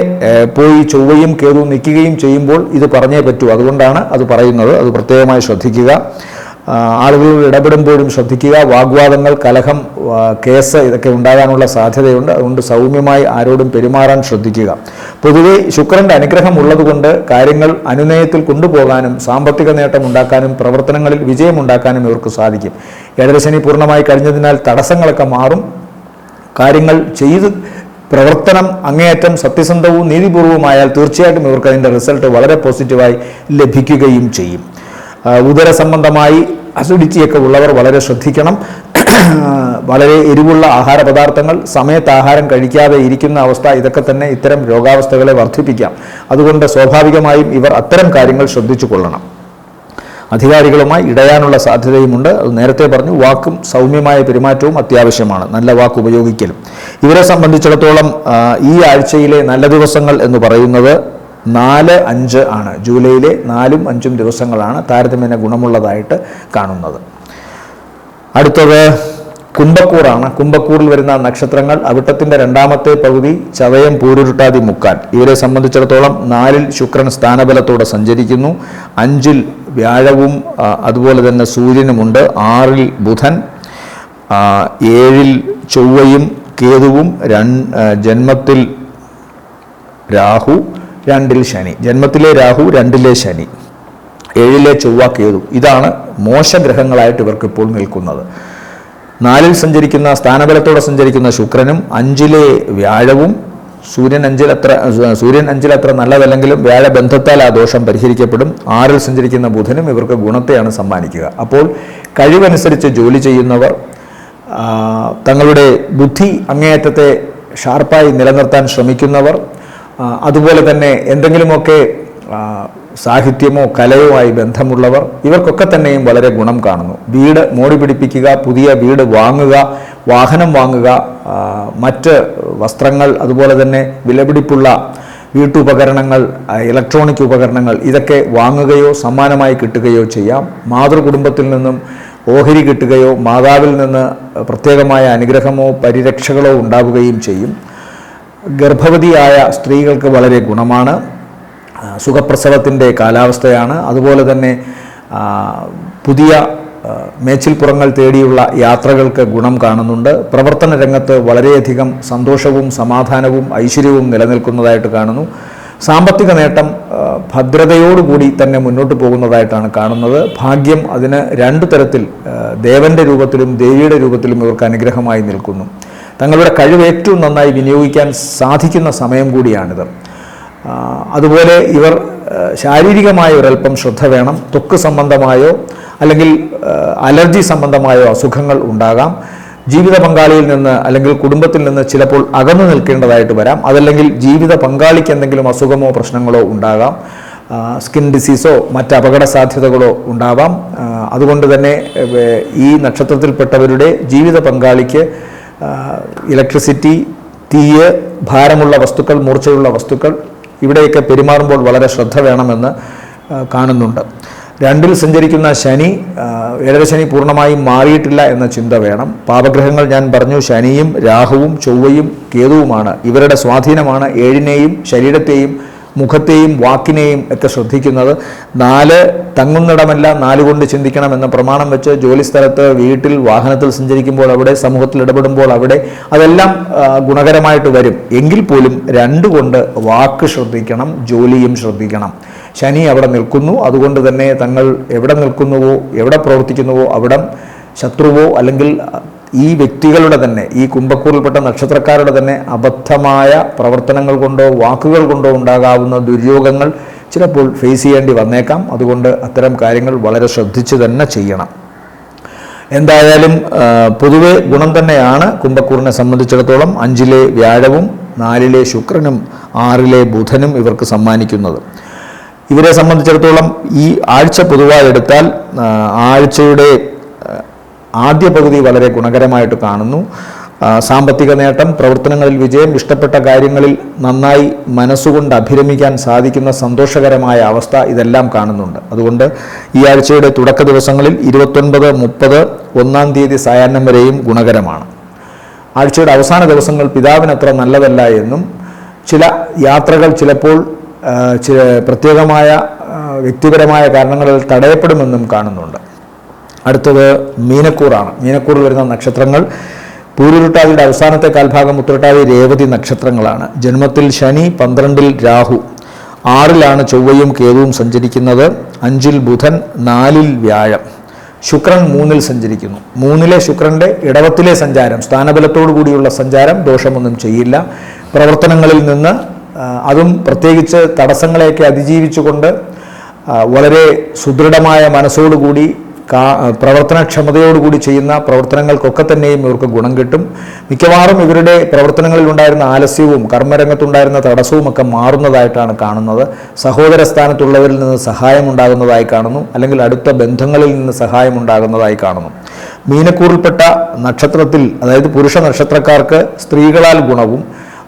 പോയി ചൊവ്വയും കേതുവും നിൽക്കുകയും ചെയ്യുമ്പോൾ ഇത് പറഞ്ഞേ പറ്റൂ. അതുകൊണ്ടാണ് അത് പറയുന്നത്. അത് പ്രത്യേകമായി ശ്രദ്ധിക്കുക. ആളുകളോട് ഇടപെടുമ്പോഴും ശ്രദ്ധിക്കുക. വാഗ്വാദങ്ങൾ, കലഹം, കേസ് ഇതൊക്കെ ഉണ്ടാകാനുള്ള സാധ്യതയുണ്ട്. അതുകൊണ്ട് സൗമ്യമായി ആരോടും പെരുമാറാൻ ശ്രദ്ധിക്കുക. പൊതുവെ ശുക്രൻ്റെ അനുഗ്രഹം ഉള്ളതുകൊണ്ട് കാര്യങ്ങൾ അനുനയത്തിൽ കൊണ്ടുപോകാനും സാമ്പത്തിക നേട്ടം ഉണ്ടാക്കാനും പ്രവർത്തനങ്ങളിൽ വിജയമുണ്ടാക്കാനും ഇവർക്ക് സാധിക്കും. 7ര ശനി പൂർണ്ണമായി കഴിഞ്ഞതിനാൽ തടസ്സങ്ങളൊക്കെ മാറും. കാര്യങ്ങൾ ചെയ്ത് പ്രവർത്തനം അങ്ങേയറ്റം സത്യസന്ധവും നീതിപൂർവവുമായാൽ തീർച്ചയായിട്ടും ഇവർക്ക് അതിൻ്റെ റിസൾട്ട് വളരെ പോസിറ്റീവായി ലഭിക്കുകയും ചെയ്യും. ഉദര സംബന്ധമായി അസിഡിറ്റിയൊക്കെ ഉള്ളവർ വളരെ ശ്രദ്ധിക്കണം. വളരെ എരിവുള്ള ആഹാര പദാർത്ഥങ്ങൾ, സമയത്ത് ആഹാരം കഴിക്കാതെ ഇരിക്കുന്ന അവസ്ഥ, ഇതൊക്കെ തന്നെ ഇത്തരം രോഗാവസ്ഥകളെ വർദ്ധിപ്പിക്കാം. അതുകൊണ്ട് സ്വാഭാവികമായും ഇവർ അത്തരം കാര്യങ്ങൾ ശ്രദ്ധിച്ചു കൊള്ളണം. അധികാരികളുമായി ഇടയാനുള്ള സാധ്യതയുമുണ്ട്. അത് നേരത്തെ പറഞ്ഞു. വാക്കും സൗമ്യമായ പെരുമാറ്റവും അത്യാവശ്യമാണ്, നല്ല വാക്ക് ഉപയോഗിക്കലും. ഇവരെ സംബന്ധിച്ചിടത്തോളം ഈ ആഴ്ചയിലെ നല്ല ദിവസങ്ങൾ എന്ന് പറയുന്നത് 4, 5 ആണ്. ജൂലൈയിലെ 4ഉം 5ഉം ദിവസങ്ങളാണ് താരതമ്യേന ഗുണമുള്ളതായിട്ട് കാണുന്നത്. അടുത്തത് കുംഭക്കൂറാണ്. കുംഭക്കൂറിൽ വരുന്ന നക്ഷത്രങ്ങൾ അവിട്ടത്തിൻ്റെ 2ാമത്തെ പകുതി, ചതയം, പൂരുരുട്ടാതി, മുക്കാൽ. ഇവരെ സംബന്ധിച്ചിടത്തോളം 4ൽ ശുക്രൻ സ്ഥാനബലത്തോടെ സഞ്ചരിക്കുന്നു, 5ൽ വ്യാഴവും അതുപോലെ തന്നെ സൂര്യനുമുണ്ട്, 6ൽ ബുധൻ, 7ൽ ചൊവ്വയും കേതുവും, ജന്മത്തിൽ രാഹു, 2ൽ ശനി. ജന്മത്തിലെ രാഹു, 2ലെ ശനി, 7ലെ ചൊവ്വ, കേതു. ഇതാണ് മോശഗ്രഹങ്ങളായിട്ട് ഇവർക്ക് ഇപ്പോൾ നിൽക്കുന്നത്. 4ൽ സഞ്ചരിക്കുന്ന സ്ഥാനബലത്തോടെ സഞ്ചരിക്കുന്ന ശുക്രനും 5ലെ വ്യാഴവും, സൂര്യൻ 5ൽ അത്ര നല്ലതല്ലെങ്കിലും വ്യാഴബന്ധത്താൽ ആ ദോഷം പരിഹരിക്കപ്പെടും. 6ൽ സഞ്ചരിക്കുന്ന ബുധനും ഇവർക്ക് ഗുണത്തെയാണ് സമ്മാനിക്കുക. അപ്പോൾ കഴിവനുസരിച്ച് ജോലി ചെയ്യുന്നവർ, തങ്ങളുടെ ബുദ്ധി അങ്ങേയറ്റത്തെ ഷാർപ്പായി നിലനിർത്താൻ ശ്രമിക്കുന്നവർ, അതുപോലെ തന്നെ എന്തെങ്കിലുമൊക്കെ സാഹിത്യമോ കലയോ ആയി ബന്ധമുള്ളവർ, ഇവർക്കൊക്കെ തന്നെയും വളരെ ഗുണം കാണുന്നു. വീട് മോടി പിടിപ്പിക്കുക, പുതിയ വീട് വാങ്ങുക, വാഹനം വാങ്ങുക, മറ്റ് വസ്ത്രങ്ങൾ, അതുപോലെ തന്നെ വിലപിടിപ്പുള്ള വീട്ടുപകരണങ്ങൾ, ഇലക്ട്രോണിക് ഉപകരണങ്ങൾ, ഇതൊക്കെ വാങ്ങുകയോ സമ്മാനമായി കിട്ടുകയോ ചെയ്യാം. മാതൃകുടുംബത്തിൽ നിന്നും ഓഹരി കിട്ടുകയോ മാതാവിൽ നിന്ന് പ്രത്യേകമായ അനുഗ്രഹമോ പരിരക്ഷകളോ ഉണ്ടാവുകയും ചെയ്യും. ഗർഭവതിയായ സ്ത്രീകൾക്ക് വളരെ ഗുണമാണ്. സുഖപ്രസവത്തിൻ്റെ കാലാവസ്ഥയാണ്. അതുപോലെ തന്നെ പുതിയ മേച്ചിൽപ്പുറങ്ങൾ തേടിയുള്ള യാത്രകൾക്ക് ഗുണം കാണുന്നുണ്ട്. പ്രവർത്തന രംഗത്ത് വളരെയധികം സന്തോഷവും സമാധാനവും ഐശ്വര്യവും നിലനിൽക്കുന്നതായിട്ട് കാണുന്നു. സാമ്പത്തിക നേട്ടം ഭദ്രതയോടുകൂടി തന്നെ മുന്നോട്ട് പോകുന്നതായിട്ടാണ് കാണുന്നത്. ഭാഗ്യം അതിന് 2 തരത്തിൽ, ദേവൻ്റെ രൂപത്തിലും ദേവിയുടെ രൂപത്തിലും ഇവർക്ക് അനുഗ്രഹമായി നിൽക്കുന്നു. തങ്ങളുടെ കഴിവ് ഏറ്റവും നന്നായി വിനിയോഗിക്കാൻ സാധിക്കുന്ന സമയം കൂടിയാണിത്. അതുപോലെ ഇവർ ശാരീരികമായ ഒരല്പം ശ്രദ്ധ വേണം. ത്വക്ക് സംബന്ധമായോ അല്ലെങ്കിൽ അലർജി സംബന്ധമായോ അസുഖങ്ങൾ ഉണ്ടാകാം. ജീവിത പങ്കാളിയിൽ നിന്ന് അല്ലെങ്കിൽ കുടുംബത്തിൽ നിന്ന് ചിലപ്പോൾ അകന്നു നിൽക്കേണ്ടതായിട്ട് വരാം. അതല്ലെങ്കിൽ ജീവിത പങ്കാളിക്ക് എന്തെങ്കിലും അസുഖമോ പ്രശ്നങ്ങളോ ഉണ്ടാകാം. സ്കിൻ ഡിസീസോ മറ്റ് അപകട സാധ്യതകളോ ഉണ്ടാവാം. അതുകൊണ്ട് തന്നെ ഈ നക്ഷത്രത്തിൽപ്പെട്ടവരുടെ ജീവിത പങ്കാളിക്ക് ഇലക്ട്രിസിറ്റി, തീയ്, ഭാരമുള്ള വസ്തുക്കൾ, മൂർച്ചയുള്ള വസ്തുക്കൾ, ഇവിടെയൊക്കെ പെരുമാറുമ്പോൾ വളരെ ശ്രദ്ധ വേണമെന്ന് കാണുന്നുണ്ട്. 2ൽ സഞ്ചരിക്കുന്ന ശനി, 7ര ശനി പൂർണ്ണമായും മാറിയിട്ടില്ല എന്ന ചിന്ത വേണം. പാപഗ്രഹങ്ങൾ ഞാൻ പറഞ്ഞു, ശനിയും രാഹുവും ചൊവ്വയും കേതുവുമാണ്. ഇവരുടെ സ്വാധീനമാണ് 7നെയും ശരീരത്തെയും മുഖത്തെയും വാക്കിനെയും ഒക്കെ ശ്രദ്ധിക്കുന്നത്. 4 തങ്ങുന്നിടമല്ല 4 കൊണ്ട് ചിന്തിക്കണമെന്ന പ്രമാണം വെച്ച് ജോലിസ്ഥലത്ത്, വീട്ടിൽ, വാഹനത്തിൽ സഞ്ചരിക്കുമ്പോൾ അവിടെ, സമൂഹത്തിൽ ഇടപെടുമ്പോൾ അവിടെ, അതെല്ലാം ഗുണകരമായിട്ട് വരും. എങ്കിൽ പോലും 2 കൊണ്ട് വാക്ക് ശ്രദ്ധിക്കണം, ജോലിയും ശ്രദ്ധിക്കണം. ശനി അവിടെ നിൽക്കുന്നു. അതുകൊണ്ട് തന്നെ തങ്ങൾ എവിടെ നിൽക്കുന്നുവോ, എവിടെ പ്രവർത്തിക്കുന്നുവോ അവിടെ ശത്രുവോ അല്ലെങ്കിൽ ഈ വ്യക്തികളുടെ തന്നെ, ഈ കുംഭക്കൂറിൽപ്പെട്ട നക്ഷത്രക്കാരുടെ തന്നെ അബദ്ധമായ പ്രവർത്തനങ്ങൾ കൊണ്ടോ വാക്കുകൾ കൊണ്ടോ ഉണ്ടാകാവുന്ന ദുര്യോഗങ്ങൾ ചിലപ്പോൾ ഫേസ് ചെയ്യേണ്ടി വന്നേക്കാം. അതുകൊണ്ട് അത്തരം കാര്യങ്ങൾ വളരെ ശ്രദ്ധിച്ച് തന്നെ ചെയ്യണം. എന്തായാലും പൊതുവെ ഗുണം തന്നെയാണ് കുംഭക്കൂറിനെ സംബന്ധിച്ചിടത്തോളം 5ലെ വ്യാഴവും 4ലെ ശുക്രനും 6ലെ ബുധനും ഇവർക്ക് സമ്മാനിക്കുന്നത്. ഇവരെ സംബന്ധിച്ചിടത്തോളം ഈ ആഴ്ച പൊതുവായി എടുത്താൽ ആഴ്ചയുടെ ആദ്യ പകുതി വളരെ ഗുണകരമായിട്ട് കാണുന്നു. സാമ്പത്തിക നേട്ടം, പ്രവർത്തനങ്ങളിൽ വിജയം, ഇഷ്ടപ്പെട്ട കാര്യങ്ങളിൽ നന്നായി മനസ്സുകൊണ്ട് അഭിരമിക്കാൻ സാധിക്കുന്ന സന്തോഷകരമായ അവസ്ഥ, ഇതെല്ലാം കാണുന്നുണ്ട്. അതുകൊണ്ട് ഈ ആഴ്ചയുടെ തുടക്ക ദിവസങ്ങളിൽ 29, 30, 1-ാം തീയതി സായാഹ്നം വരെയും ഗുണകരമാണ്. ആഴ്ചയുടെ അവസാന ദിവസങ്ങൾ പിതാവിനത്ര നല്ലതല്ല എന്നും ചില യാത്രകൾ ചിലപ്പോൾ പ്രത്യേകമായ വ്യക്തിപരമായ കാരണങ്ങളിൽ തടയപ്പെടുമെന്നും കാണുന്നുണ്ട്. അടുത്തത് മീനക്കൂറാണ്. മീനക്കൂറിൽ വരുന്ന നക്ഷത്രങ്ങൾ പൂരുരുട്ടാതിയുടെ അവസാനത്തെ കാൽഭാഗം, ഉത്രട്ടാതി, രേവതി നക്ഷത്രങ്ങളാണ്. ജന്മത്തിൽ ശനി, 12ൽ രാഹു, 6ലാണ് ചൊവ്വയും കേതുവും സഞ്ചരിക്കുന്നത്, 5ൽ ബുധൻ, 4ൽ വ്യാഴം. ശുക്രൻ 3-ൽ സഞ്ചരിക്കുന്നു. 3-ലെ ശുക്രൻ്റെ ഇടവത്തിലെ സഞ്ചാരം, സ്ഥാനബലത്തോടു കൂടിയുള്ള സഞ്ചാരം ദോഷമൊന്നും ചെയ്യില്ല. പ്രവർത്തനങ്ങളിൽ നിന്ന് അതും പ്രത്യേകിച്ച് തടസ്സങ്ങളെയൊക്കെ അതിജീവിച്ചുകൊണ്ട് വളരെ സുദൃഢമായ മനസ്സോടുകൂടി പ്രവർത്തനക്ഷമതയോടുകൂടി ചെയ്യുന്ന പ്രവർത്തനങ്ങൾക്കൊക്കെ തന്നെയും ഇവർക്ക് ഗുണം കിട്ടും. മിക്കവാറും ഇവരുടെ പ്രവർത്തനങ്ങളിൽ ഉണ്ടായിരുന്ന ആലസ്യവും കർമ്മരംഗത്തുണ്ടായിരുന്ന തടസ്സവും ഒക്കെ മാറുന്നതായിട്ടാണ് കാണുന്നത്. സഹോദര സ്ഥാനത്തുള്ളവരിൽ നിന്ന് സഹായം ഉണ്ടാകുന്നതായി കാണുന്നു, അല്ലെങ്കിൽ അടുത്ത ബന്ധങ്ങളിൽ നിന്ന് സഹായം ഉണ്ടാകുന്നതായി കാണുന്നു. മീനക്കൂറിൽപ്പെട്ട നക്ഷത്രത്തിൽ, അതായത് പുരുഷ നക്ഷത്രക്കാർക്ക് സ്ത്രീകളാൽ ഗുണവും,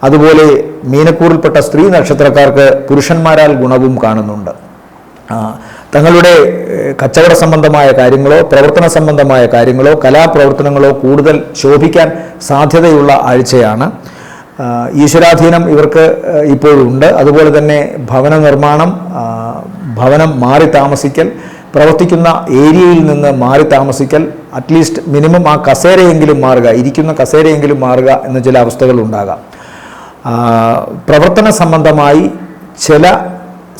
അതുപോലെ മീനക്കൂറിൽപ്പെട്ട സ്ത്രീ നക്ഷത്രക്കാർക്ക് പുരുഷന്മാരാൽ ഗുണവും കാണുന്നുണ്ട്. തങ്ങളുടെ കച്ചവട സംബന്ധമായ കാര്യങ്ങളോ പ്രവർത്തന സംബന്ധമായ കാര്യങ്ങളോ കലാപ്രവർത്തനങ്ങളോ കൂടുതൽ ശോഭിക്കാൻ സാധ്യതയുള്ള ആഴ്ചയാണ്. ഈശ്വരാധീനം ഇവർക്ക് ഇപ്പോഴുണ്ട്. അതുപോലെ തന്നെ ഭവന നിർമ്മാണം, ഭവനം മാറി താമസിക്കൽ, പ്രവർത്തിക്കുന്ന ഏരിയയിൽ നിന്ന് മാറി താമസിക്കൽ, അറ്റ്ലീസ്റ്റ് മിനിമം ആ കസേരയെങ്കിലും മാറുക, ഇരിക്കുന്ന കസേരയെങ്കിലും മാറുക എന്ന ചില അവസ്ഥകൾ ഉണ്ടാകാം. പ്രവർത്തന സംബന്ധമായി ചില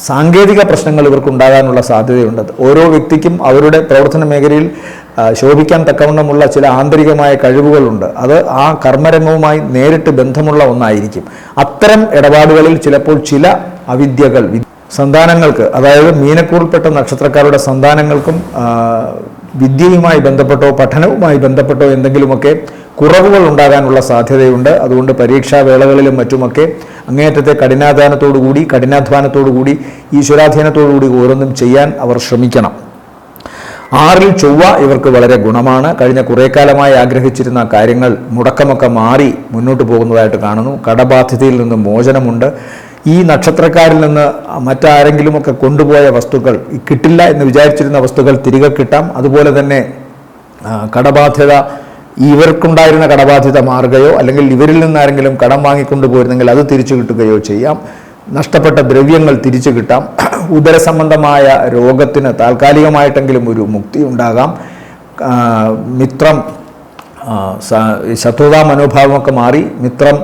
സാങ്കേതിക പ്രശ്നങ്ങൾ ഇവർക്കുണ്ടാകാനുള്ള സാധ്യതയുണ്ട്. ഓരോ വ്യക്തിക്കും അവരുടെ പ്രവർത്തന മേഖലയിൽ ശോഭിക്കാൻ തക്കവണ്ണമുള്ള ചില ആന്തരികമായ കഴിവുകളുണ്ട്. അത് ആ കർമ്മരംഗവുമായി നേരിട്ട് ബന്ധമുള്ള ഒന്നായിരിക്കും. അത്തരം ഇടപാടുകളിൽ ചിലപ്പോൾ ചില അവിദ്യകൾ സന്താനങ്ങൾക്ക്, അതായത് മീനക്കൂറിൽപ്പെട്ട നക്ഷത്രക്കാരുടെ സന്താനങ്ങൾക്കും വിദ്യയുമായി ബന്ധപ്പെട്ടോ പഠനവുമായി ബന്ധപ്പെട്ടോ എന്തെങ്കിലുമൊക്കെ കുറവുകൾ ഉണ്ടാകാനുള്ള സാധ്യതയുണ്ട്. അതുകൊണ്ട് പരീക്ഷാവേളകളിലും മറ്റുമൊക്കെ അങ്ങേയറ്റത്തെ കഠിനാധ്വാനത്തോടുകൂടി ഈശ്വരാധീനത്തോടുകൂടി ഓരോന്നും ചെയ്യാൻ അവർ ശ്രമിക്കണം. 6-ൽ ചൊവ്വ ഇവർക്ക് വളരെ ഗുണമാണ്. കഴിഞ്ഞ കുറേ കാലമായി ആഗ്രഹിച്ചിരുന്ന കാര്യങ്ങൾ മുടക്കമൊക്കെ മാറി മുന്നോട്ട് പോകുന്നതായിട്ട് കാണുന്നു. കടബാധ്യതയിൽ നിന്ന് മോചനമുണ്ട്. ഈ നക്ഷത്രക്കാരിൽ നിന്ന് മറ്റാരെങ്കിലുമൊക്കെ കൊണ്ടുപോയ വസ്തുക്കൾ, കിട്ടില്ല എന്ന് വിചാരിച്ചിരുന്ന വസ്തുക്കൾ തിരികെ കിട്ടാം. അതുപോലെ തന്നെ കടബാധ്യത, ഇവർക്കുണ്ടായിരുന്ന കടബാധ്യത മാറുകയോ അല്ലെങ്കിൽ ഇവരിൽ നിന്ന് ആരെങ്കിലും കടം വാങ്ങിക്കൊണ്ടുപോയിരുന്നെങ്കിൽ അത് തിരിച്ചു കിട്ടുകയോ ചെയ്യാം. നഷ്ടപ്പെട്ട ദ്രവ്യങ്ങൾ തിരിച്ചു കിട്ടാം. ഉദരസംബന്ധമായ രോഗത്തിന് താൽക്കാലികമായിട്ടെങ്കിലും ഒരു മുക്തി ഉണ്ടാകാം. മിത്രം, ശത്രുതാ മനോഭാവമൊക്കെ മാറി മിത്രം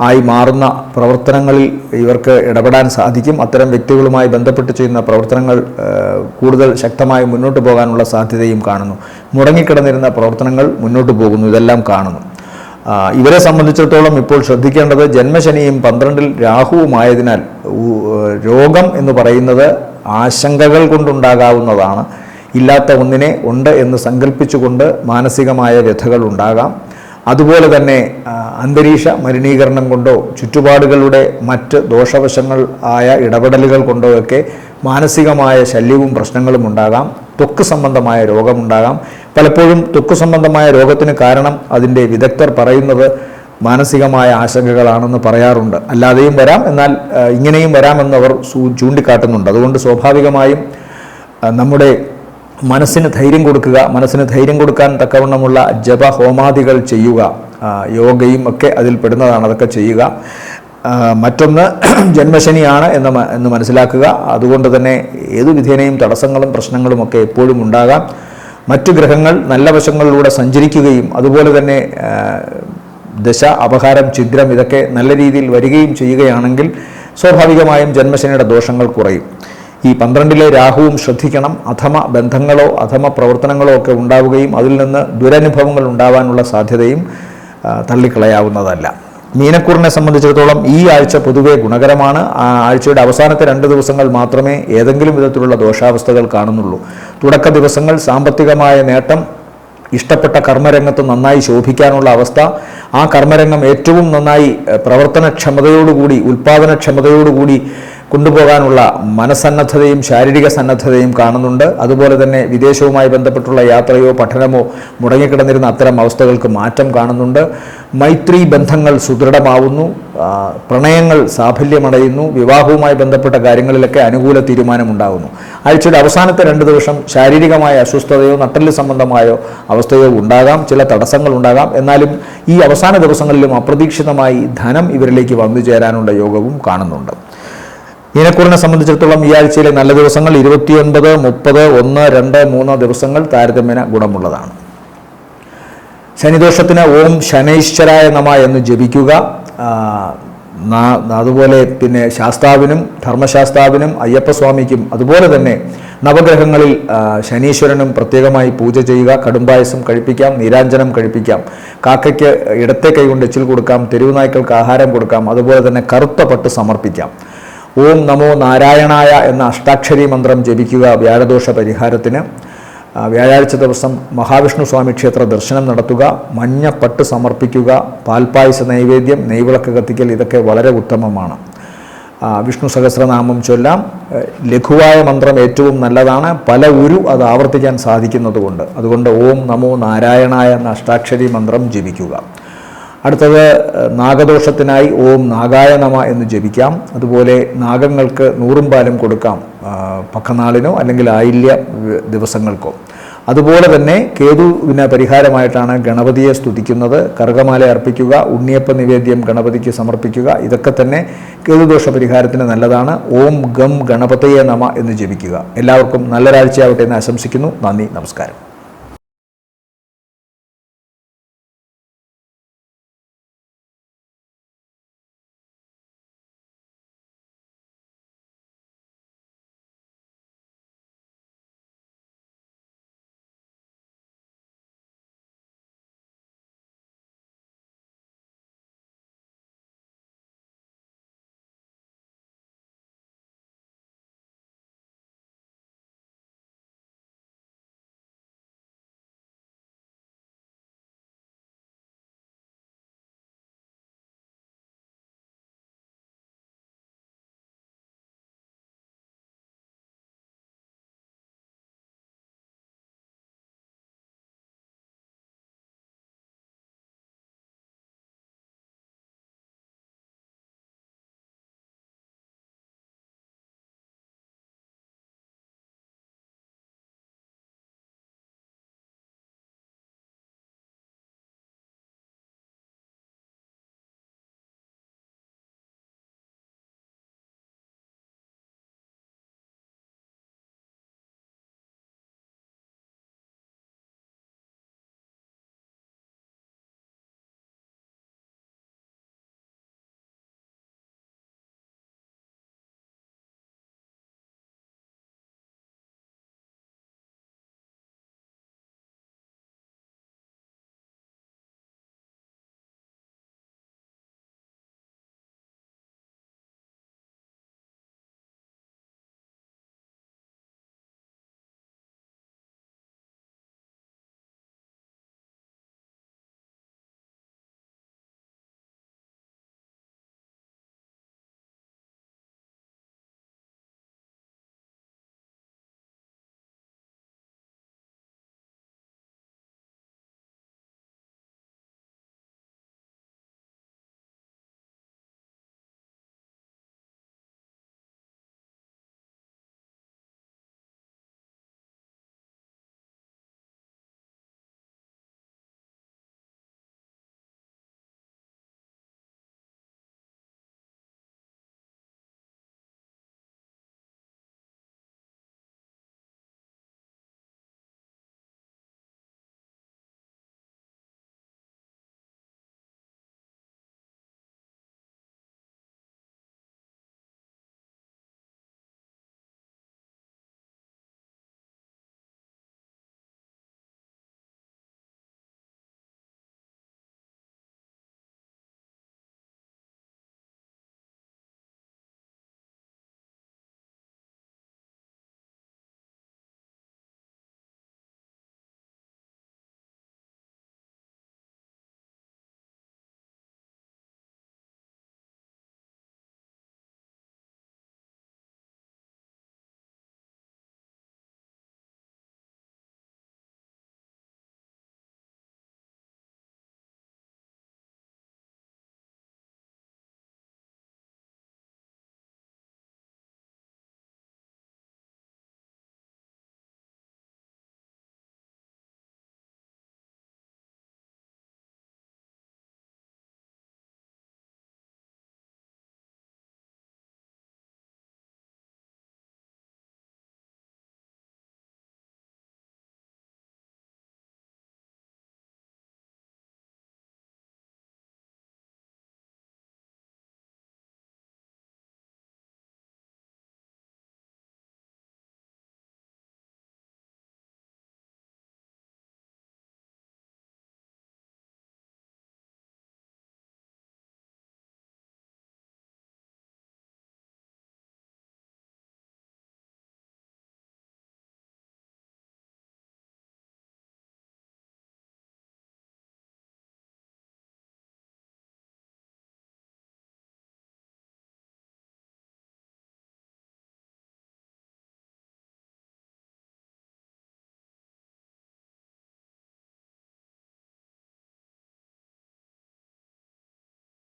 ആയി മാറുന്ന പ്രവർത്തനങ്ങളിൽ ഇവർക്ക് ഇടപെടാൻ സാധിക്കും. അത്തരം വ്യക്തികളുമായി ബന്ധപ്പെട്ട് ചെയ്യുന്ന പ്രവർത്തനങ്ങൾ കൂടുതൽ ശക്തമായി മുന്നോട്ട് പോകാനുള്ള സാധ്യതയും കാണുന്നു. മുടങ്ങിക്കിടന്നിരുന്ന പ്രവർത്തനങ്ങൾ മുന്നോട്ട് പോകുന്നു. ഇതെല്ലാം കാണുന്നു. ഇവരെ സംബന്ധിച്ചിടത്തോളം ഇപ്പോൾ ശ്രദ്ധിക്കേണ്ടത് ജന്മശനിയും 12-ൽ രാഹുവുമായതിനാൽ രോഗം എന്ന് പറയുന്നത് ആശങ്കകൾ കൊണ്ടുണ്ടാകാവുന്നതാണ്. ഇല്ലാത്ത ഒന്നിനെ ഉണ്ട് എന്ന് സങ്കല്പിച്ചുകൊണ്ട് മാനസികമായ വ്യഥകൾ ഉണ്ടാകാം. അതുപോലെ തന്നെ അന്തരീക്ഷ മലിനീകരണം കൊണ്ടോ ചുറ്റുപാടുകളുടെ മറ്റ് ദോഷവശങ്ങൾ ആയ ഇടപെടലുകൾ കൊണ്ടോ ഒക്കെ മാനസികമായ ശല്യവും പ്രശ്നങ്ങളും ഉണ്ടാകാം. ത്വക്ക് സംബന്ധമായ രോഗമുണ്ടാകാം. പലപ്പോഴും ത്വക്ക് സംബന്ധമായ രോഗത്തിന് കാരണം അതിൻ്റെ വിദഗ്ധർ പറയുന്നത് മാനസികമായ ആശങ്കകളാണെന്ന് പറയാറുണ്ട്. അല്ലാതെയും വരാം, എന്നാൽ ഇങ്ങനെയും വരാമെന്ന് അവർ ചൂണ്ടിക്കാട്ടുന്നുണ്ട്. അതുകൊണ്ട് സ്വാഭാവികമായും നമ്മുടെ മനസ്സിന് ധൈര്യം കൊടുക്കുക, മനസ്സിന് ധൈര്യം കൊടുക്കാൻ തക്കവണ്ണമുള്ള ജപ ഹോമാദികൾ ചെയ്യുക, യോഗയും ഒക്കെ അതിൽ പെടുന്നതാണ്, അതൊക്കെ ചെയ്യുക. മറ്റൊന്ന് ജന്മശനിയാണ് എന്ന് മനസ്സിലാക്കുക. അതുകൊണ്ട് തന്നെ ഏതു വിധേനയും തടസ്സങ്ങളും പ്രശ്നങ്ങളുമൊക്കെ എപ്പോഴും ഉണ്ടാകാം. മറ്റു ഗ്രഹങ്ങൾ നല്ല വശങ്ങളിലൂടെ സഞ്ചരിക്കുകയും അതുപോലെ തന്നെ ദശ, അപഹാരം, ഛിദ്രം ഇതൊക്കെ നല്ല രീതിയിൽ വരികയും ചെയ്യുകയാണെങ്കിൽ സ്വാഭാവികമായും ജന്മശനിയുടെ ദോഷങ്ങൾ കുറയും. ഈ 12-ലെ രാഹുവും ശ്രദ്ധിക്കണം. അധമ ബന്ധങ്ങളോ അധമ പ്രവർത്തനങ്ങളോ ഒക്കെ ഉണ്ടാവുകയും അതിൽ നിന്ന് ദുരനുഭവങ്ങൾ ഉണ്ടാവാനുള്ള സാധ്യതയും തള്ളിക്കളയാവുന്നതല്ല. മീനക്കൂറിനെ സംബന്ധിച്ചിടത്തോളം ഈ ആഴ്ച പൊതുവെ ഗുണകരമാണ്. ആ ആഴ്ചയുടെ അവസാനത്തെ 2 ദിവസങ്ങൾ മാത്രമേ ഏതെങ്കിലും വിധത്തിലുള്ള ദോഷാവസ്ഥകൾ കാണുന്നുള്ളൂ. തുടക്ക ദിവസങ്ങൾ സാമ്പത്തികമായ നേട്ടം, ഇഷ്ടപ്പെട്ട കർമ്മരംഗത്ത് നന്നായി ശോഭിക്കാനുള്ള അവസ്ഥ, ആ കർമ്മരംഗം ഏറ്റവും നന്നായി പ്രവർത്തനക്ഷമതയോടുകൂടി ഉൽപ്പാദനക്ഷമതയോടുകൂടി കൊണ്ടുപോകാനുള്ള മനസ്സന്നദ്ധതയും ശാരീരിക സന്നദ്ധതയും കാണുന്നുണ്ട്. അതുപോലെ തന്നെ വിദേശവുമായി ബന്ധപ്പെട്ടുള്ള യാത്രയോ പഠനമോ മുടങ്ങിക്കിടന്നിരുന്ന അത്തരം അവസ്ഥകൾക്ക് മാറ്റം കാണുന്നുണ്ട്. മൈത്രി ബന്ധങ്ങൾ സുദൃഢമാവുന്നു, പ്രണയങ്ങൾ സാഫല്യമടയുന്നു, വിവാഹവുമായി ബന്ധപ്പെട്ട കാര്യങ്ങളിലൊക്കെ അനുകൂല തീരുമാനമുണ്ടാകുന്നു. ആഴ്ചയുടെ അവസാനത്തെ 2 ദിവസം ശാരീരികമായ അസ്വസ്ഥതയോ നട്ടെല്ല് സംബന്ധമായോ അവസ്ഥയോ ഉണ്ടാകാം, ചില തടസ്സങ്ങൾ ഉണ്ടാകാം. എന്നാലും ഈ അവസാന ദിവസങ്ങളിലും അപ്രതീക്ഷിതമായി ധനം ഇവരിലേക്ക് വന്നു ചേരാനുള്ള യോഗവും കാണുന്നുണ്ട്. മീനക്കൂറിനെ സംബന്ധിച്ചിടത്തോളം ഈ ആഴ്ചയിലെ നല്ല ദിവസങ്ങൾ 29, 30, 1, 2, 3 ദിവസങ്ങൾ താരതമ്യേന ഗുണമുള്ളതാണ്. ശനിദോഷത്തിന് ഓം ശനൈശ്വരായ നമ എന്ന് ജപിക്കുക. അതുപോലെ പിന്നെ ശാസ്താവിനും ധർമ്മശാസ്താവിനും അയ്യപ്പസ്വാമിക്കും അതുപോലെ തന്നെ നവഗ്രഹങ്ങളിൽ ശനീശ്വരനും പ്രത്യേകമായി പൂജ ചെയ്യുക. കടുംപായസം കഴിപ്പിക്കാം, നീരാഞ്ജനം കഴിപ്പിക്കാം, കാക്കയ്ക്ക് ഇടത്തെ കൈകൊണ്ട് എച്ചിൽ കൊടുക്കാം, തെരുവുനായ്ക്കൾക്ക് ആഹാരം കൊടുക്കാം, അതുപോലെ തന്നെ കറുത്ത പട്ട് സമർപ്പിക്കാം. ഓം നമോ നാരായണായ എന്ന അഷ്ടാക്ഷരി മന്ത്രം ജപിക്കുക വ്യാഴദോഷ പരിഹാരത്തിന്. വ്യാഴാഴ്ച ദിവസം മഹാവിഷ്ണു സ്വാമി ക്ഷേത്ര ദർശനം നടത്തുക, മഞ്ഞപ്പട്ട് സമർപ്പിക്കുക, പാൽപ്പായസ നൈവേദ്യം, നെയ്വിളക്ക് കത്തിക്കൽ, ഇതൊക്കെ വളരെ ഉത്തമമാണ്. വിഷ്ണു സഹസ്രനാമം ചൊല്ലാം. ലഘുവായ മന്ത്രം ഏറ്റവും നല്ലതാണ്, പല അത് ആവർത്തിക്കാൻ സാധിക്കുന്നതുകൊണ്ട്. അതുകൊണ്ട് ഓം നമോ നാരായണായ എന്ന അഷ്ടാക്ഷരി മന്ത്രം ജപിക്കുക. അടുത്തത് നാഗദോഷത്തിനായി ഓം നാഗായ നമ എന്ന് ജപിക്കാം. അതുപോലെ നാഗങ്ങൾക്ക് നൂറും പാലും കൊടുക്കാം, പക്കനാളിനോ അല്ലെങ്കിൽ ആയില്യ ദിവസങ്ങൾക്കോ. അതുപോലെ തന്നെ കേതുവിന് പരിഹാരമായിട്ടാണ് ഗണപതിയെ സ്തുതിക്കുന്നത്. കറുകമാല അർപ്പിക്കുക, ഉണ്ണിയപ്പ നിവേദ്യം ഗണപതിക്ക് സമർപ്പിക്കുക, ഇതൊക്കെ തന്നെ കേതുദോഷ പരിഹാരത്തിന് നല്ലതാണ്. ഓം ഗം ഗണപതയെ നമ എന്ന് ജപിക്കുക. എല്ലാവർക്കും നല്ലൊരാഴ്ചയാവട്ടെ എന്ന് ആശംസിക്കുന്നു. നന്ദി, നമസ്കാരം.